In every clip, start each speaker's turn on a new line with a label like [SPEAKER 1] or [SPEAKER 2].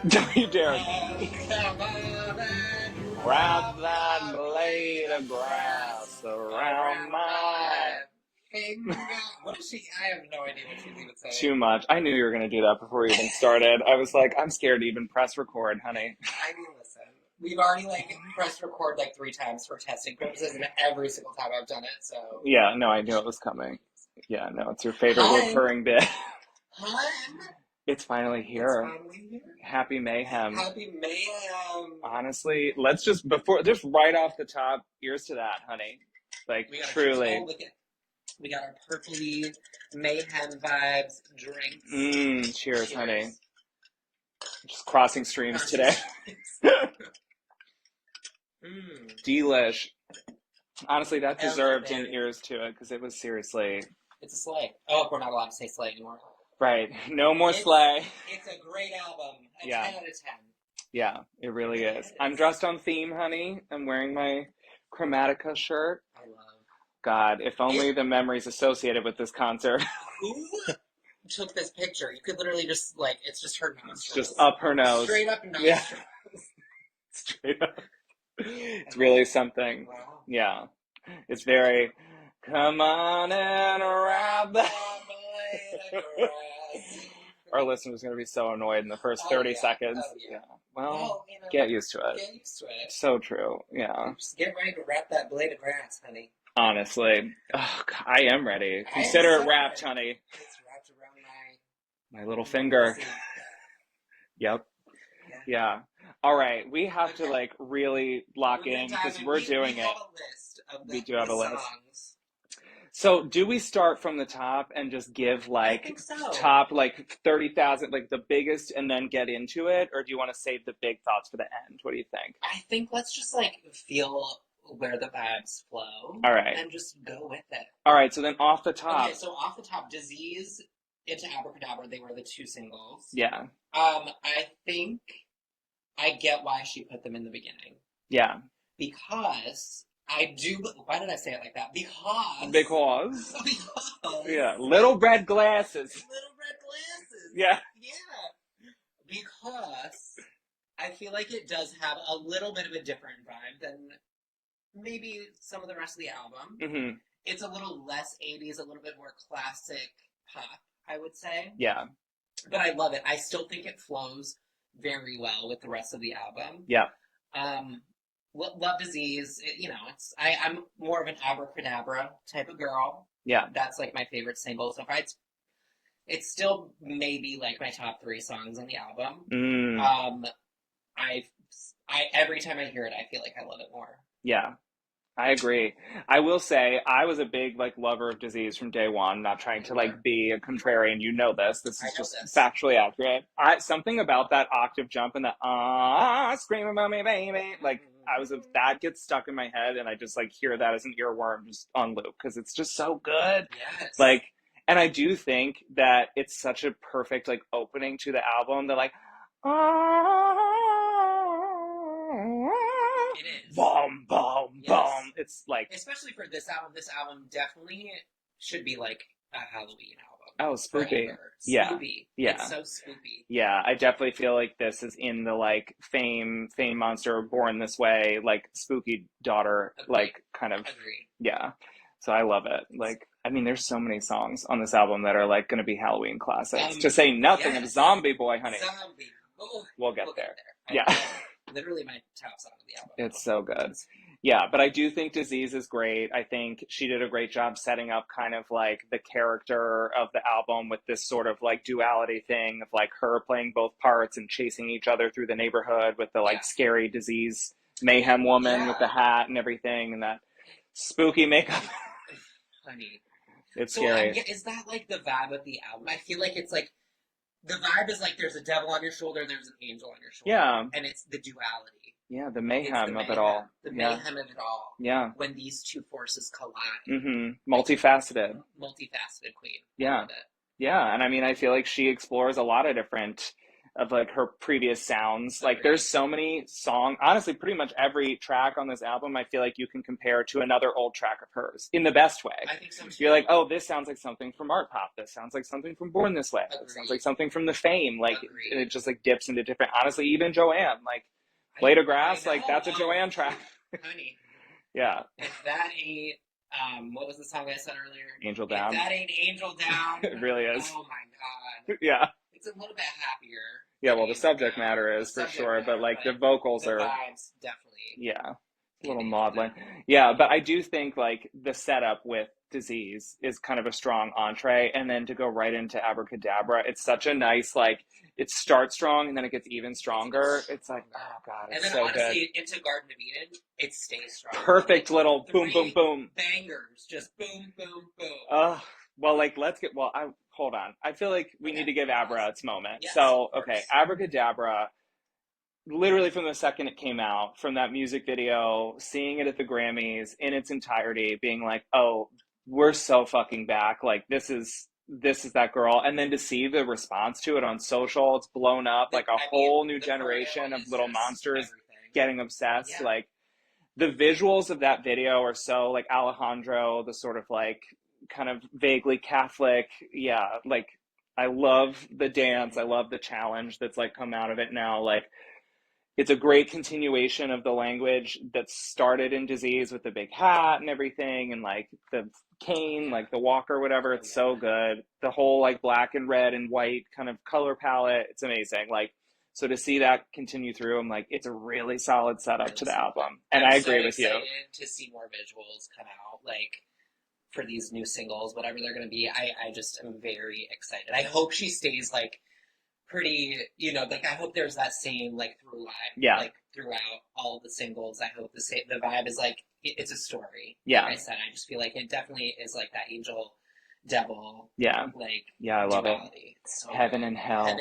[SPEAKER 1] Don't you dare
[SPEAKER 2] Come on and
[SPEAKER 1] wrap
[SPEAKER 2] wrap
[SPEAKER 1] that
[SPEAKER 2] that
[SPEAKER 1] blade
[SPEAKER 2] blade
[SPEAKER 1] of
[SPEAKER 2] of
[SPEAKER 1] grass
[SPEAKER 2] grass
[SPEAKER 1] around
[SPEAKER 2] around
[SPEAKER 1] my...
[SPEAKER 2] my finger. What is she? I have no idea what she's even saying.
[SPEAKER 1] Too much. I knew you were going to do that before we even started. I was like, I'm scared to even press record, honey.
[SPEAKER 2] I mean, listen, we've already like pressed record like 3 times for testing purposes, and every single time I've done it, so.
[SPEAKER 1] Yeah, no, I knew it was coming. Yeah, no, it's your favorite
[SPEAKER 2] Hi.
[SPEAKER 1] recurring bit.
[SPEAKER 2] Hi.
[SPEAKER 1] It's finally
[SPEAKER 2] It's
[SPEAKER 1] here.
[SPEAKER 2] finally here.
[SPEAKER 1] Happy Mayhem.
[SPEAKER 2] Happy Mayhem.
[SPEAKER 1] Honestly, let's just right off the top, here's to that, honey. Like,
[SPEAKER 2] We got
[SPEAKER 1] truly.
[SPEAKER 2] we got our purpley Mayhem vibes drinks.
[SPEAKER 1] Cheers,
[SPEAKER 2] Cheers.
[SPEAKER 1] honey. Just crossing streams today. Delish. Honestly, that deserved an ears to it because it was seriously.
[SPEAKER 2] It's a slay. Oh, we're not allowed to say slay anymore.
[SPEAKER 1] Right. No more slay.
[SPEAKER 2] It's a great album. A 10 out of 10.
[SPEAKER 1] Yeah, it really is. I'm dressed on theme, honey. I'm wearing my Chromatica shirt.
[SPEAKER 2] I love.
[SPEAKER 1] God, if only the memories associated with this concert.
[SPEAKER 2] Who took this picture? You could literally just, like, it's just her nostrils.
[SPEAKER 1] It's just up her nose.
[SPEAKER 2] Straight up nostrils.
[SPEAKER 1] Yeah. Straight up. It's really something.
[SPEAKER 2] Wow.
[SPEAKER 1] Yeah. It's very, come on and wrap that. Our listeners are going to be so annoyed in the first 30 seconds.
[SPEAKER 2] Oh, yeah.
[SPEAKER 1] Well, get used to it.
[SPEAKER 2] Get used to it.
[SPEAKER 1] So true. Yeah.
[SPEAKER 2] Just get ready to wrap that blade of grass, honey.
[SPEAKER 1] Honestly. Oh, I am ready. Consider it wrapped, honey.
[SPEAKER 2] It's wrapped around
[SPEAKER 1] my little finger. Yep. Yeah. All right. We have to like really lock in because we're doing it. We do have a list. So do we start from the top and just give like top like 30,000, like the biggest, and then get into it? Or do you want to save the big thoughts for the end? What do you think?
[SPEAKER 2] I think let's just like feel where the vibes flow.
[SPEAKER 1] All right.
[SPEAKER 2] And just go with it.
[SPEAKER 1] All right. So then off the top.
[SPEAKER 2] Okay, so off the top, Disease into Abracadabra, they were the 2 singles.
[SPEAKER 1] Yeah.
[SPEAKER 2] I think I get why she put them in the beginning.
[SPEAKER 1] Yeah.
[SPEAKER 2] Because I do. Why did I say it like that? Because.
[SPEAKER 1] Yeah. Little red glasses.
[SPEAKER 2] Little red glasses.
[SPEAKER 1] Yeah.
[SPEAKER 2] Yeah. Because I feel like it does have a little bit of a different vibe than maybe some of the rest of the album.
[SPEAKER 1] Mm-hmm.
[SPEAKER 2] It's a little less 80s, a little bit more classic pop, I would say.
[SPEAKER 1] Yeah.
[SPEAKER 2] But I love it. I still think it flows very well with the rest of the album.
[SPEAKER 1] Yeah.
[SPEAKER 2] Love Disease, I'm more of an Abracadabra type of girl.
[SPEAKER 1] Yeah.
[SPEAKER 2] That's like my favorite single so far. It's still maybe like my top 3 songs on the album. I every time I hear it, I feel like I love it more.
[SPEAKER 1] Yeah. I agree. I will say I was a big like lover of Disease from day one, not trying to like be a contrarian. You know this. This is just factually accurate. Something about that octave jump and that scream about me, baby. Like that gets stuck in my head, and I just like hear that as an earworm just on loop because it's just so good.
[SPEAKER 2] Yes.
[SPEAKER 1] Like, and I do think that it's such a perfect like opening to the album. They're like,
[SPEAKER 2] it is.
[SPEAKER 1] Boom, boom, boom. It's like...
[SPEAKER 2] Especially for this album definitely should be like a Halloween album.
[SPEAKER 1] Oh, spooky.
[SPEAKER 2] Yeah. Spoopy. Yeah. It's so spoopy.
[SPEAKER 1] Yeah, I definitely feel like this is in the like Fame Monster, Born This Way, like spooky daughter, like kind of...
[SPEAKER 2] Agreed.
[SPEAKER 1] Yeah. So I love it. Like, I mean, there's so many songs on this album that are like going to be Halloween classics. To say nothing of Zombie Boy, honey.
[SPEAKER 2] Zombie Boy.
[SPEAKER 1] We'll get there. Yeah.
[SPEAKER 2] Literally my top song of the album.
[SPEAKER 1] It's so good. Yeah, but I do think Disease is great. I think she did a great job setting up kind of like the character of the album with this sort of like duality thing of like her playing both parts and chasing each other through the neighborhood with the like scary Disease Mayhem woman with the hat and everything and that spooky makeup.
[SPEAKER 2] Honey.
[SPEAKER 1] It's scary.
[SPEAKER 2] Is that like the vibe of the album? I feel like it's like the vibe is like there's a devil on your shoulder, there's an angel on your shoulder.
[SPEAKER 1] Yeah.
[SPEAKER 2] And it's the duality.
[SPEAKER 1] Yeah, the mayhem of it all.
[SPEAKER 2] The mayhem of it all.
[SPEAKER 1] Yeah.
[SPEAKER 2] When these two forces collide.
[SPEAKER 1] Mm-hmm. Multifaceted
[SPEAKER 2] Multifaceted queen.
[SPEAKER 1] Yeah. Yeah, and I mean, I feel like she explores a lot of different of like her previous sounds. Like there's so many songs, honestly, pretty much every track on this album, I feel like you can compare to another old track of hers in the best way.
[SPEAKER 2] I think so too.
[SPEAKER 1] You're like, oh, this sounds like something from Art Pop. This sounds like something from Born This Way.
[SPEAKER 2] Agreed.
[SPEAKER 1] This sounds like something from The Fame. Like
[SPEAKER 2] Agreed.
[SPEAKER 1] it just like dips into different, honestly, even Joanne, like Blade of Grass, like that's a Joanne track.
[SPEAKER 2] Honey.
[SPEAKER 1] Yeah.
[SPEAKER 2] If that ain't, what was the song I said earlier?
[SPEAKER 1] Angel Down.
[SPEAKER 2] If that ain't Angel Down.
[SPEAKER 1] It really is.
[SPEAKER 2] Oh my God.
[SPEAKER 1] Yeah.
[SPEAKER 2] It's a little bit happier.
[SPEAKER 1] Yeah, well, the subject matter is for sure, but like the vocals are.
[SPEAKER 2] The vibes, definitely.
[SPEAKER 1] Yeah. A little maudlin. Yeah, but I do think like the setup with Disease is kind of a strong entree, and then to go right into Abracadabra, it's such a nice, like, it starts strong and then it gets even stronger. It's like, oh God, it's so good. And then honestly,
[SPEAKER 2] into Garden of Eden, it stays strong.
[SPEAKER 1] Perfect little boom, boom, boom.
[SPEAKER 2] Bangers, just boom, boom, boom.
[SPEAKER 1] Well, like, hold on. I feel like we need to give Abra its moment.
[SPEAKER 2] Yes,
[SPEAKER 1] so, okay, Abracadabra, literally from the second it came out, from that music video, seeing it at the Grammys in its entirety, being like, oh, we're so fucking back. Like, this is that girl. And then to see the response to it on social, it's blown up. Like, a whole new generation of little monsters getting obsessed. Yeah. Like, the visuals of that video are so, like, Alejandro, the sort of, like, kind of vaguely Catholic. Yeah, like, I love the dance. I love the challenge that's, like, come out of it now. Like, it's a great continuation of the language that started in Disease with the big hat and everything, and like the cane, like the walker, whatever. It's so good. The whole like black and red and white kind of color palette. It's amazing. Like, so to see that continue through, I'm like, it's a really solid setup to the album. And I agree with you.
[SPEAKER 2] I'm excited to see more visuals come out, like for these new singles, whatever they're going to be. I just am very excited. I hope she stays like pretty, like I hope there's that same like through line, like throughout all the singles. I hope the vibe is like it's a story.
[SPEAKER 1] Yeah,
[SPEAKER 2] like I said, I just feel like it definitely is like that angel devil.
[SPEAKER 1] Yeah,
[SPEAKER 2] like
[SPEAKER 1] I love
[SPEAKER 2] duality.
[SPEAKER 1] It. So Heaven and hell,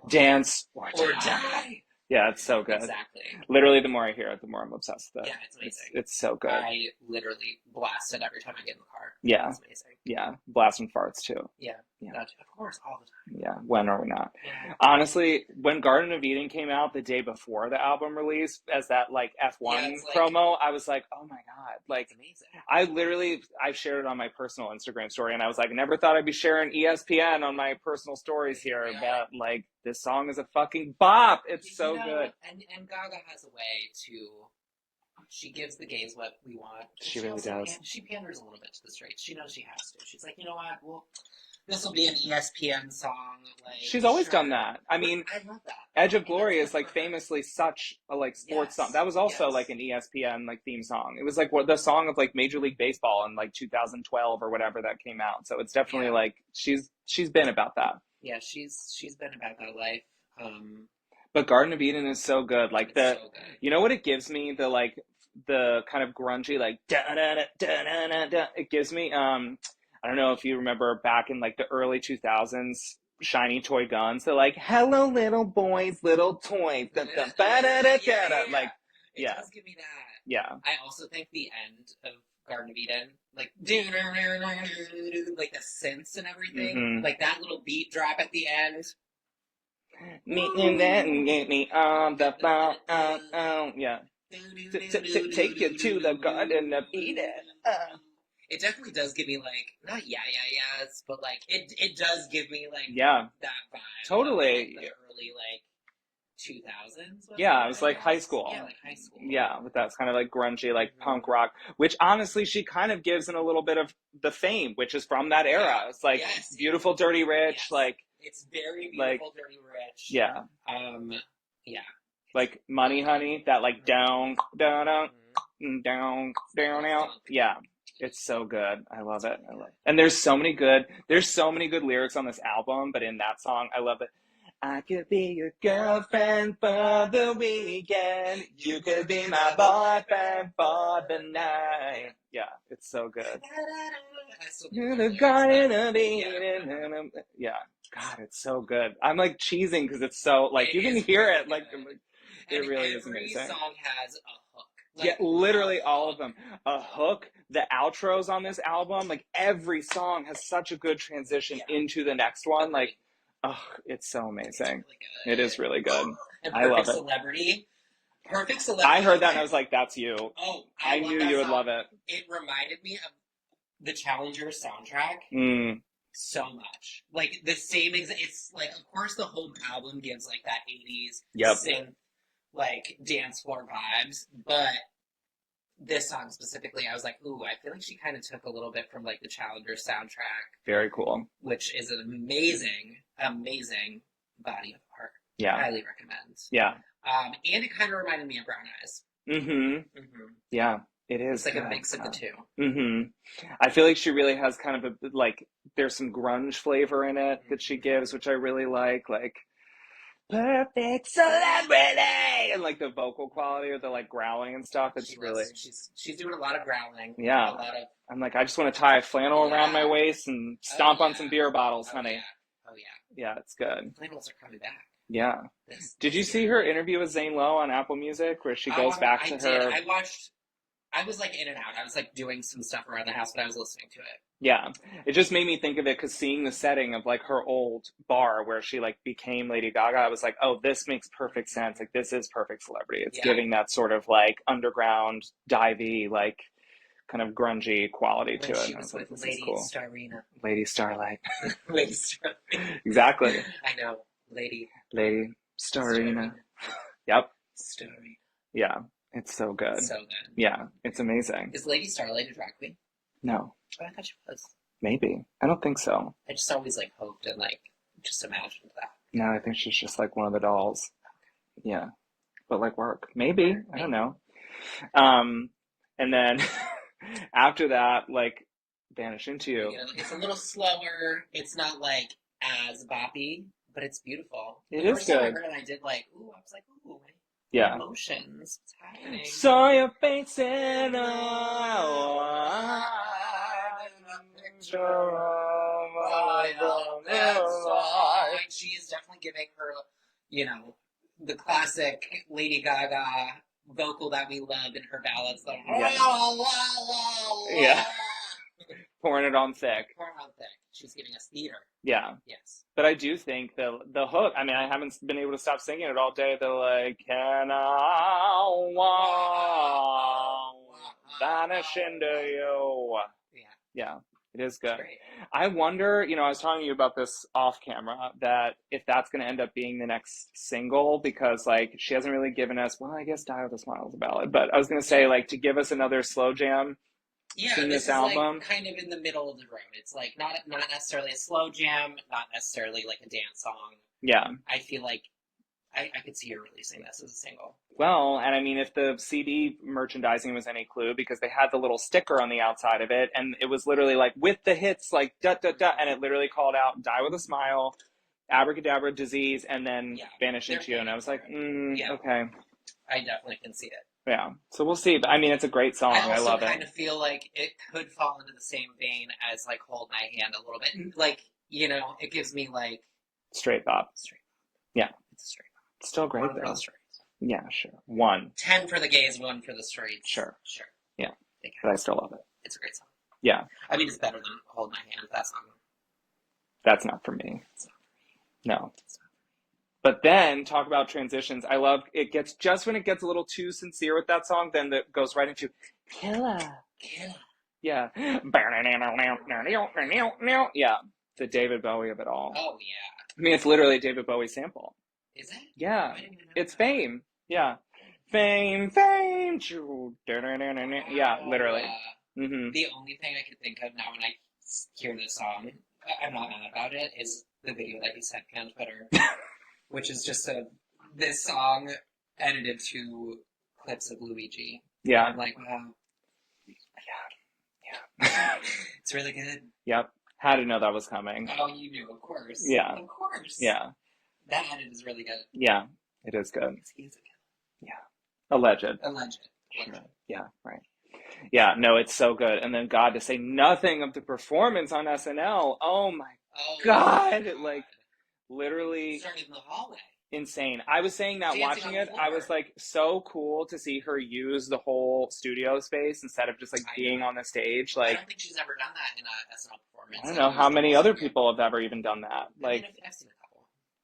[SPEAKER 2] dance
[SPEAKER 1] or die. Yeah, it's so good.
[SPEAKER 2] Exactly.
[SPEAKER 1] Literally, the more I hear it, the more I'm obsessed with it.
[SPEAKER 2] Yeah, it's amazing.
[SPEAKER 1] It's so good.
[SPEAKER 2] I literally blast it every time I get in the car.
[SPEAKER 1] Yeah.
[SPEAKER 2] It's amazing.
[SPEAKER 1] Yeah. Blasting farts, too.
[SPEAKER 2] Yeah. Of course, all the time.
[SPEAKER 1] Yeah. When are we not? Yeah. Honestly, when Garden of Eden came out the day before the album release as that, like, F1 promo, I was like, oh, my God. Like, it's amazing. I shared it on my personal Instagram story, and I was like, never thought I'd be sharing ESPN on my personal stories here, but, like, this song is a fucking bop. It's so good.
[SPEAKER 2] And Gaga has a way to... She gives the gays what we want.
[SPEAKER 1] She really does.
[SPEAKER 2] She panders a little bit to the straights. She knows she has to. She's like, you know what? Well, this will be an ESPN song. Like,
[SPEAKER 1] she's always done that. I mean,
[SPEAKER 2] I love that.
[SPEAKER 1] Edge of Glory is like famously such a like sports song. That was also like an ESPN like theme song. It was like the song of like Major League Baseball in like 2012 or whatever that came out. So it's definitely like she's been about that. Yeah, she's been about that life. But Garden of Eden is so good. Like so good. You know what it gives me? The kind of grungy like da da da da da da. It gives me I don't know if you remember back in like the early 2000s, shiny toy guns. They're like, "Hello, little boys, little toys." Like, it does give me that. Yeah. I also think the end of Garden of Eden, like the synths and everything, like that little beat drop at the end. Me and then get me on the phone. Yeah. Take you to the Garden of Eden. It definitely does give me like not yes, but like it does give me like that vibe. Totally. Like the early like 2000s. Yeah, it was like high school. Yeah, like high school. Yeah, with that kind of like grungy like punk rock, which honestly she kind of gives in a little bit of The Fame, which is from that era. Yeah. It's like Beautiful, Dirty, Rich. Like it's very beautiful, dirty, rich. Yeah. Yeah. Like Money Honey, that like down, down, down, down, down, out. Yeah. It's so good. I love it. And there's so many good lyrics on this album, but in that song, I love it. I could be your girlfriend for the weekend. You could be my boyfriend for the night. Yeah, it's so good. You're the Garden of Eden. Yeah. God, it's so good. I'm like cheesing because it's so like you can hear it like it really is amazing. Every song has a hook. Like, yeah, literally all of them. A hook. The outros on this album, like every song has such a good transition into the next one. Like, Oh, it's so
[SPEAKER 2] It's
[SPEAKER 1] amazing.
[SPEAKER 2] really good.
[SPEAKER 1] It is really good.
[SPEAKER 2] And
[SPEAKER 1] I love
[SPEAKER 2] Perfect
[SPEAKER 1] it.
[SPEAKER 2] Celebrity. Perfect Celebrity.
[SPEAKER 1] I heard that and I was like, that's you.
[SPEAKER 2] Oh,
[SPEAKER 1] I
[SPEAKER 2] love
[SPEAKER 1] knew
[SPEAKER 2] that
[SPEAKER 1] you would
[SPEAKER 2] song.
[SPEAKER 1] love it.
[SPEAKER 2] It reminded me of the Challenger soundtrack so much. Like the same exact. It's like, of course, the whole album gives like that 80s synth, like dance floor vibes, but this song specifically, I was like, ooh, I feel like she kind of took a little bit from like the Challenger soundtrack.
[SPEAKER 1] Very cool.
[SPEAKER 2] Which is an amazing, amazing body of art.
[SPEAKER 1] Yeah.
[SPEAKER 2] Highly recommend.
[SPEAKER 1] Yeah.
[SPEAKER 2] And it kind of reminded me of Brown Eyes.
[SPEAKER 1] Yeah, it is.
[SPEAKER 2] It's like a mix of the two.
[SPEAKER 1] I feel like she really has kind of a, like, there's some grunge flavor in it that she gives, which I really like Perfect Celebrity, and like the vocal quality or the like growling and stuff. It's really
[SPEAKER 2] she's doing a lot of growling.
[SPEAKER 1] Yeah,
[SPEAKER 2] a lot of.
[SPEAKER 1] I'm like, I just want to tie a flannel around my waist and stomp on some beer bottles, honey. Yeah, it's good.
[SPEAKER 2] Flannels are coming back.
[SPEAKER 1] Yeah. Did you see her interview with Zane Lowe on Apple Music where she goes back to her?
[SPEAKER 2] I watched. I was like in and out. I was like doing some stuff around the house, but I was listening to it.
[SPEAKER 1] Yeah, it just made me think of it because seeing the setting of like her old bar where she like became Lady Gaga, I was like, oh, this makes perfect sense. Like this is Perfect Celebrity. It's giving that sort of like underground, divey, like kind of grungy quality to it.
[SPEAKER 2] She was with Lady Starina.
[SPEAKER 1] Lady Starlight.
[SPEAKER 2] Lady Starlight.
[SPEAKER 1] Exactly.
[SPEAKER 2] I know. Lady
[SPEAKER 1] Starina. Yep.
[SPEAKER 2] Starina.
[SPEAKER 1] Yeah, it's so good.
[SPEAKER 2] So good.
[SPEAKER 1] Yeah, it's amazing.
[SPEAKER 2] Is Lady Starlight a drag queen?
[SPEAKER 1] No.
[SPEAKER 2] Oh, I thought she was.
[SPEAKER 1] Maybe. I don't think so.
[SPEAKER 2] I just always like hoped and like just imagined that.
[SPEAKER 1] No, I think she's just like one of the dolls. Yeah. But like work. Maybe. I don't know. And then after that, like Vanish Into You.
[SPEAKER 2] It's a little slower. It's not like as boppy, but it's beautiful.
[SPEAKER 1] It is good.
[SPEAKER 2] I heard it, I did like, ooh, I was like, ooh,
[SPEAKER 1] yeah.
[SPEAKER 2] Emotions. What's happening?
[SPEAKER 1] Saw your face in a picture of
[SPEAKER 2] She is definitely giving her, you know, the classic Lady Gaga vocal that we love in her ballads. Like,
[SPEAKER 1] yeah. Pouring it on thick.
[SPEAKER 2] She's giving us theater.
[SPEAKER 1] Yeah.
[SPEAKER 2] Yes.
[SPEAKER 1] But I do think the hook, I mean, I haven't been able to stop singing it all day. They're like, can I vanish into you? Yeah, it is good. I wonder, you know, I was talking to you about this off camera, that if that's going to end up being the next single, because like she hasn't really given us, well, I guess Die With A Smile is a ballad, but I was going to say like to give us another slow jam.
[SPEAKER 2] Yeah, this is album, like kind of in the middle of the road. It's like not necessarily a slow jam, not necessarily like a dance song.
[SPEAKER 1] Yeah.
[SPEAKER 2] I feel like I could see her releasing this as a single.
[SPEAKER 1] Well, and I mean, if the CD merchandising was any clue, because they had the little sticker on the outside of it, and it was literally like, with the hits, like, da-da-da, and it literally called out Die With A Smile, Abracadabra, Disease, and then Vanish Into You, and I was like, okay.
[SPEAKER 2] I definitely can see it.
[SPEAKER 1] Yeah, so we'll see. But I mean, it's a great song. I love it. I
[SPEAKER 2] kind of feel like it could fall into the same vein as like Hold My Hand a little bit. Like, you know, it gives me like
[SPEAKER 1] straight bop. Yeah,
[SPEAKER 2] it's a straight bop.
[SPEAKER 1] It's still great
[SPEAKER 2] One
[SPEAKER 1] though.
[SPEAKER 2] For the straights.
[SPEAKER 1] Yeah, sure. 1.
[SPEAKER 2] 10 for the gays, 1 for the straights.
[SPEAKER 1] Sure. Yeah, but I still love it.
[SPEAKER 2] It's a great song.
[SPEAKER 1] Yeah.
[SPEAKER 2] I mean, it's better than Hold My Hand. That's
[SPEAKER 1] not for me. No. But then, talk about transitions. I love, it gets, just when it gets a little too sincere with that song, then it goes right into Killer. Yeah. Yeah. The David Bowie of it all.
[SPEAKER 2] Oh, yeah.
[SPEAKER 1] I mean, it's literally a David Bowie sample.
[SPEAKER 2] Is it?
[SPEAKER 1] Yeah. It's Fame. Yeah. Fame. Yeah, literally.
[SPEAKER 2] The only thing I can think of now when I hear this song, I'm not mad about it, is the video that he sent me on Twitter. Which is just this song edited to clips of Luigi.
[SPEAKER 1] Yeah.
[SPEAKER 2] I'm like, wow. Yeah. It's really good.
[SPEAKER 1] Yep. Had to know that was coming.
[SPEAKER 2] Oh, you knew, of course.
[SPEAKER 1] Yeah.
[SPEAKER 2] Of course.
[SPEAKER 1] Yeah.
[SPEAKER 2] That edit is really good.
[SPEAKER 1] Yeah, it is good.
[SPEAKER 2] He's a killer.
[SPEAKER 1] Yeah. Alleged.
[SPEAKER 2] Sure.
[SPEAKER 1] Yeah, right. Yeah, no, it's so good. And then, God, to say nothing of the performance on SNL. Oh, my God. Like, literally
[SPEAKER 2] started in the hallway.
[SPEAKER 1] Insane. I was saying that watching it, I was like, so cool to see her use the whole studio space instead of just like being on the stage. Like,
[SPEAKER 2] I don't think she's ever done that in a SNL performance.
[SPEAKER 1] I don't know how many other people have ever even done that. Like,
[SPEAKER 2] I've seen a couple.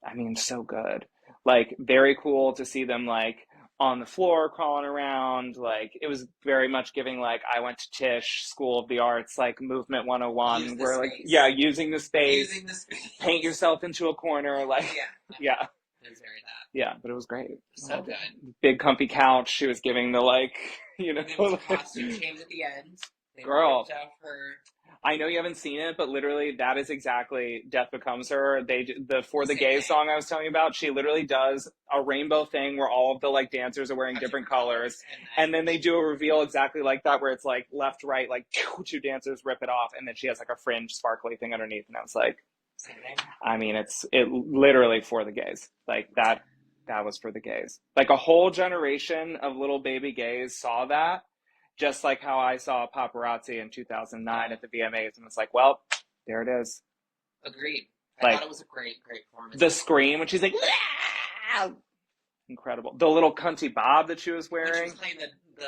[SPEAKER 1] I mean, so good. Like, very cool to see them like on the floor crawling around. Like, it was very much giving like I went to Tisch School of the Arts, like Movement
[SPEAKER 2] Use
[SPEAKER 1] 101,
[SPEAKER 2] the
[SPEAKER 1] where like
[SPEAKER 2] space.
[SPEAKER 1] using the space,
[SPEAKER 2] Using the space.
[SPEAKER 1] paint yourself into a corner, like yeah.
[SPEAKER 2] It was very that.
[SPEAKER 1] Yeah, but it was great.
[SPEAKER 2] So good.
[SPEAKER 1] Big comfy couch. She was giving the like,
[SPEAKER 2] And there was a costume change at the end. They
[SPEAKER 1] Girl.
[SPEAKER 2] ripped off her.
[SPEAKER 1] I know you haven't seen it, but literally that is exactly Death Becomes Her. The For the
[SPEAKER 2] Same
[SPEAKER 1] Gay
[SPEAKER 2] thing.
[SPEAKER 1] song I was telling you about, she literally does a rainbow thing where all of the like dancers are wearing different colors. And then they do a reveal exactly like that where it's like left, right, like two dancers rip it off, and then she has like a fringe sparkly thing underneath. And I was like,
[SPEAKER 2] Same thing.
[SPEAKER 1] I mean, it literally for the gays. Like that was for the gays. Like a whole generation of little baby gays saw that. Just like how I saw Paparazzi in 2009 at the VMAs, and it's like, well, there it is.
[SPEAKER 2] Agreed.
[SPEAKER 1] Like,
[SPEAKER 2] I thought it was a great performance.
[SPEAKER 1] The scream when she's like, "Ah!" Incredible. The little cunty bob that she was wearing.
[SPEAKER 2] When she was playing the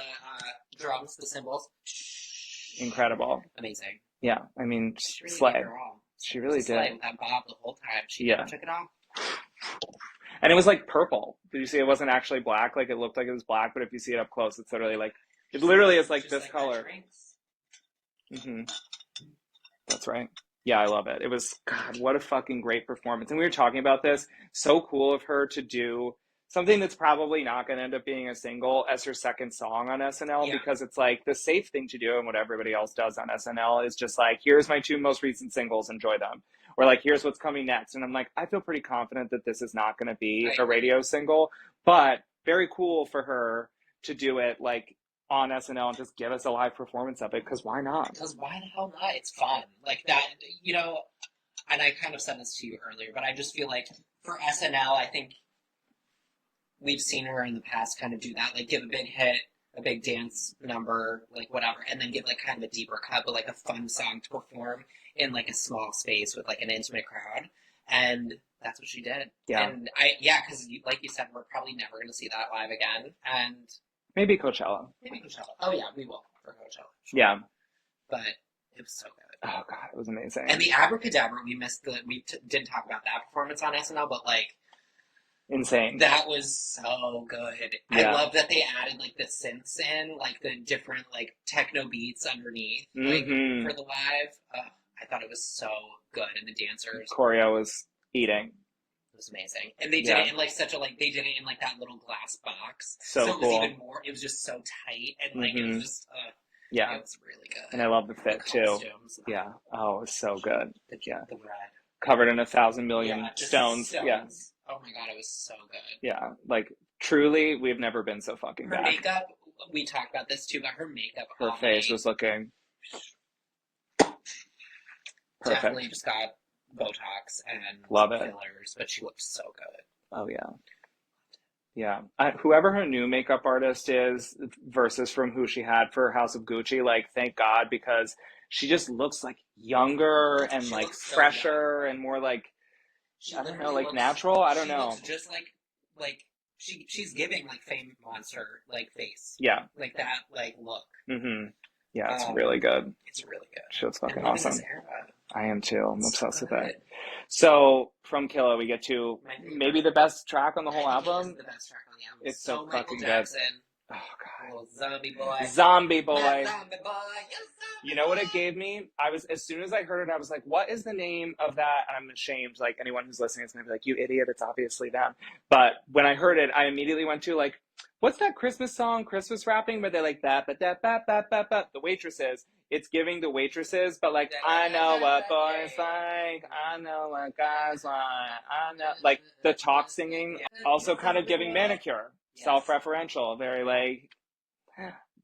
[SPEAKER 2] drums, the cymbals.
[SPEAKER 1] Incredible.
[SPEAKER 2] Amazing.
[SPEAKER 1] Yeah, I mean,
[SPEAKER 2] She really
[SPEAKER 1] slay.
[SPEAKER 2] did her all.
[SPEAKER 1] She really
[SPEAKER 2] Slay
[SPEAKER 1] did.
[SPEAKER 2] with that bob the whole time. She
[SPEAKER 1] Yeah.
[SPEAKER 2] never took it off.
[SPEAKER 1] And it was like purple. Did you see it wasn't actually black? Like it looked like it was black, but if you see it up close, it's literally like, it literally is like this color. Mm-hmm. That's right. Yeah, I love it. It was, God, what a fucking great performance. And we were talking about this. So cool of her to do something that's probably not going to end up being a single as her second song on SNL, because it's like the safe thing to do, and what everybody else does on SNL is just like, here's my 2 most recent singles, enjoy them. Or like, here's what's coming next. And I'm like, I feel pretty confident that this is not going to be a radio single, but very cool for her to do it like on SNL and just give us a live performance of it, because why not?
[SPEAKER 2] Because why the hell not? It's fun. Like that, you know, and I kind of said this to you earlier, but I just feel like for SNL, I think we've seen her in the past kind of do that, like give a big hit, a big dance number, like whatever, and then give like kind of a deeper cut, but like a fun song to perform in like a small space with like an intimate crowd. And that's what she did.
[SPEAKER 1] Yeah.
[SPEAKER 2] And because like you said, we're probably never going to see that live again. And
[SPEAKER 1] maybe Coachella.
[SPEAKER 2] Oh yeah, we will for Coachella. Sure.
[SPEAKER 1] Yeah.
[SPEAKER 2] But it was so good.
[SPEAKER 1] Oh God, it was amazing.
[SPEAKER 2] And the Abracadabra, didn't talk about that performance on SNL, but like,
[SPEAKER 1] insane.
[SPEAKER 2] That was so good.
[SPEAKER 1] Yeah.
[SPEAKER 2] I love that they added like the synths in, like the different like techno beats underneath, like for the live. I thought it was so good, and the dancers.
[SPEAKER 1] Choreo was eating.
[SPEAKER 2] It was amazing, and they did it in like they did it in like that little glass box.
[SPEAKER 1] So
[SPEAKER 2] it
[SPEAKER 1] cool.
[SPEAKER 2] was even more. It was just so tight, and like it was just.
[SPEAKER 1] Yeah.
[SPEAKER 2] It was really good.
[SPEAKER 1] And I love the fit too. Yeah. Oh, it was so good.
[SPEAKER 2] The red.
[SPEAKER 1] Covered in 1,000 million stones. Yeah.
[SPEAKER 2] Oh my God, it was so good.
[SPEAKER 1] Yeah. Like, truly, we've never been so fucking
[SPEAKER 2] her
[SPEAKER 1] back.
[SPEAKER 2] Her makeup, we talked about this too, but her makeup.
[SPEAKER 1] Her face was looking perfect.
[SPEAKER 2] Definitely just got Botox and
[SPEAKER 1] love it.
[SPEAKER 2] Fillers, but she looked so good.
[SPEAKER 1] Oh, yeah. Yeah. Whoever her new makeup artist is versus from who she had for House of Gucci, like, thank God, because she just looks like younger and
[SPEAKER 2] she
[SPEAKER 1] like fresher and more like, I don't know, like natural. I don't know.
[SPEAKER 2] Just like she's giving like Fame Monster like face.
[SPEAKER 1] Yeah.
[SPEAKER 2] Like that like look.
[SPEAKER 1] Mm-hmm. Yeah, it's really good.
[SPEAKER 2] It's really good.
[SPEAKER 1] She was fucking awesome. I am too. I'm obsessed with it.
[SPEAKER 2] Good.
[SPEAKER 1] So from Killa, we get to maybe the best track on the whole album.
[SPEAKER 2] The best track on the album.
[SPEAKER 1] It's so fucking
[SPEAKER 2] Jackson.
[SPEAKER 1] good. Oh God.
[SPEAKER 2] Little zombie boy.
[SPEAKER 1] Zombie boy.
[SPEAKER 2] Zombie boy.
[SPEAKER 1] You know what it gave me? As soon as I heard it, I was like, what is the name of that? And I'm ashamed, like anyone who's listening is gonna be like, you idiot, it's obviously them. But when I heard it, I immediately went to like, what's that Christmas song, Christmas rapping, where they're like that, the waitresses. It's giving the waitresses, but like, I know what boys like, I know what guys like, I know, like the talk singing, also kind of giving Manicure, self-referential, very like,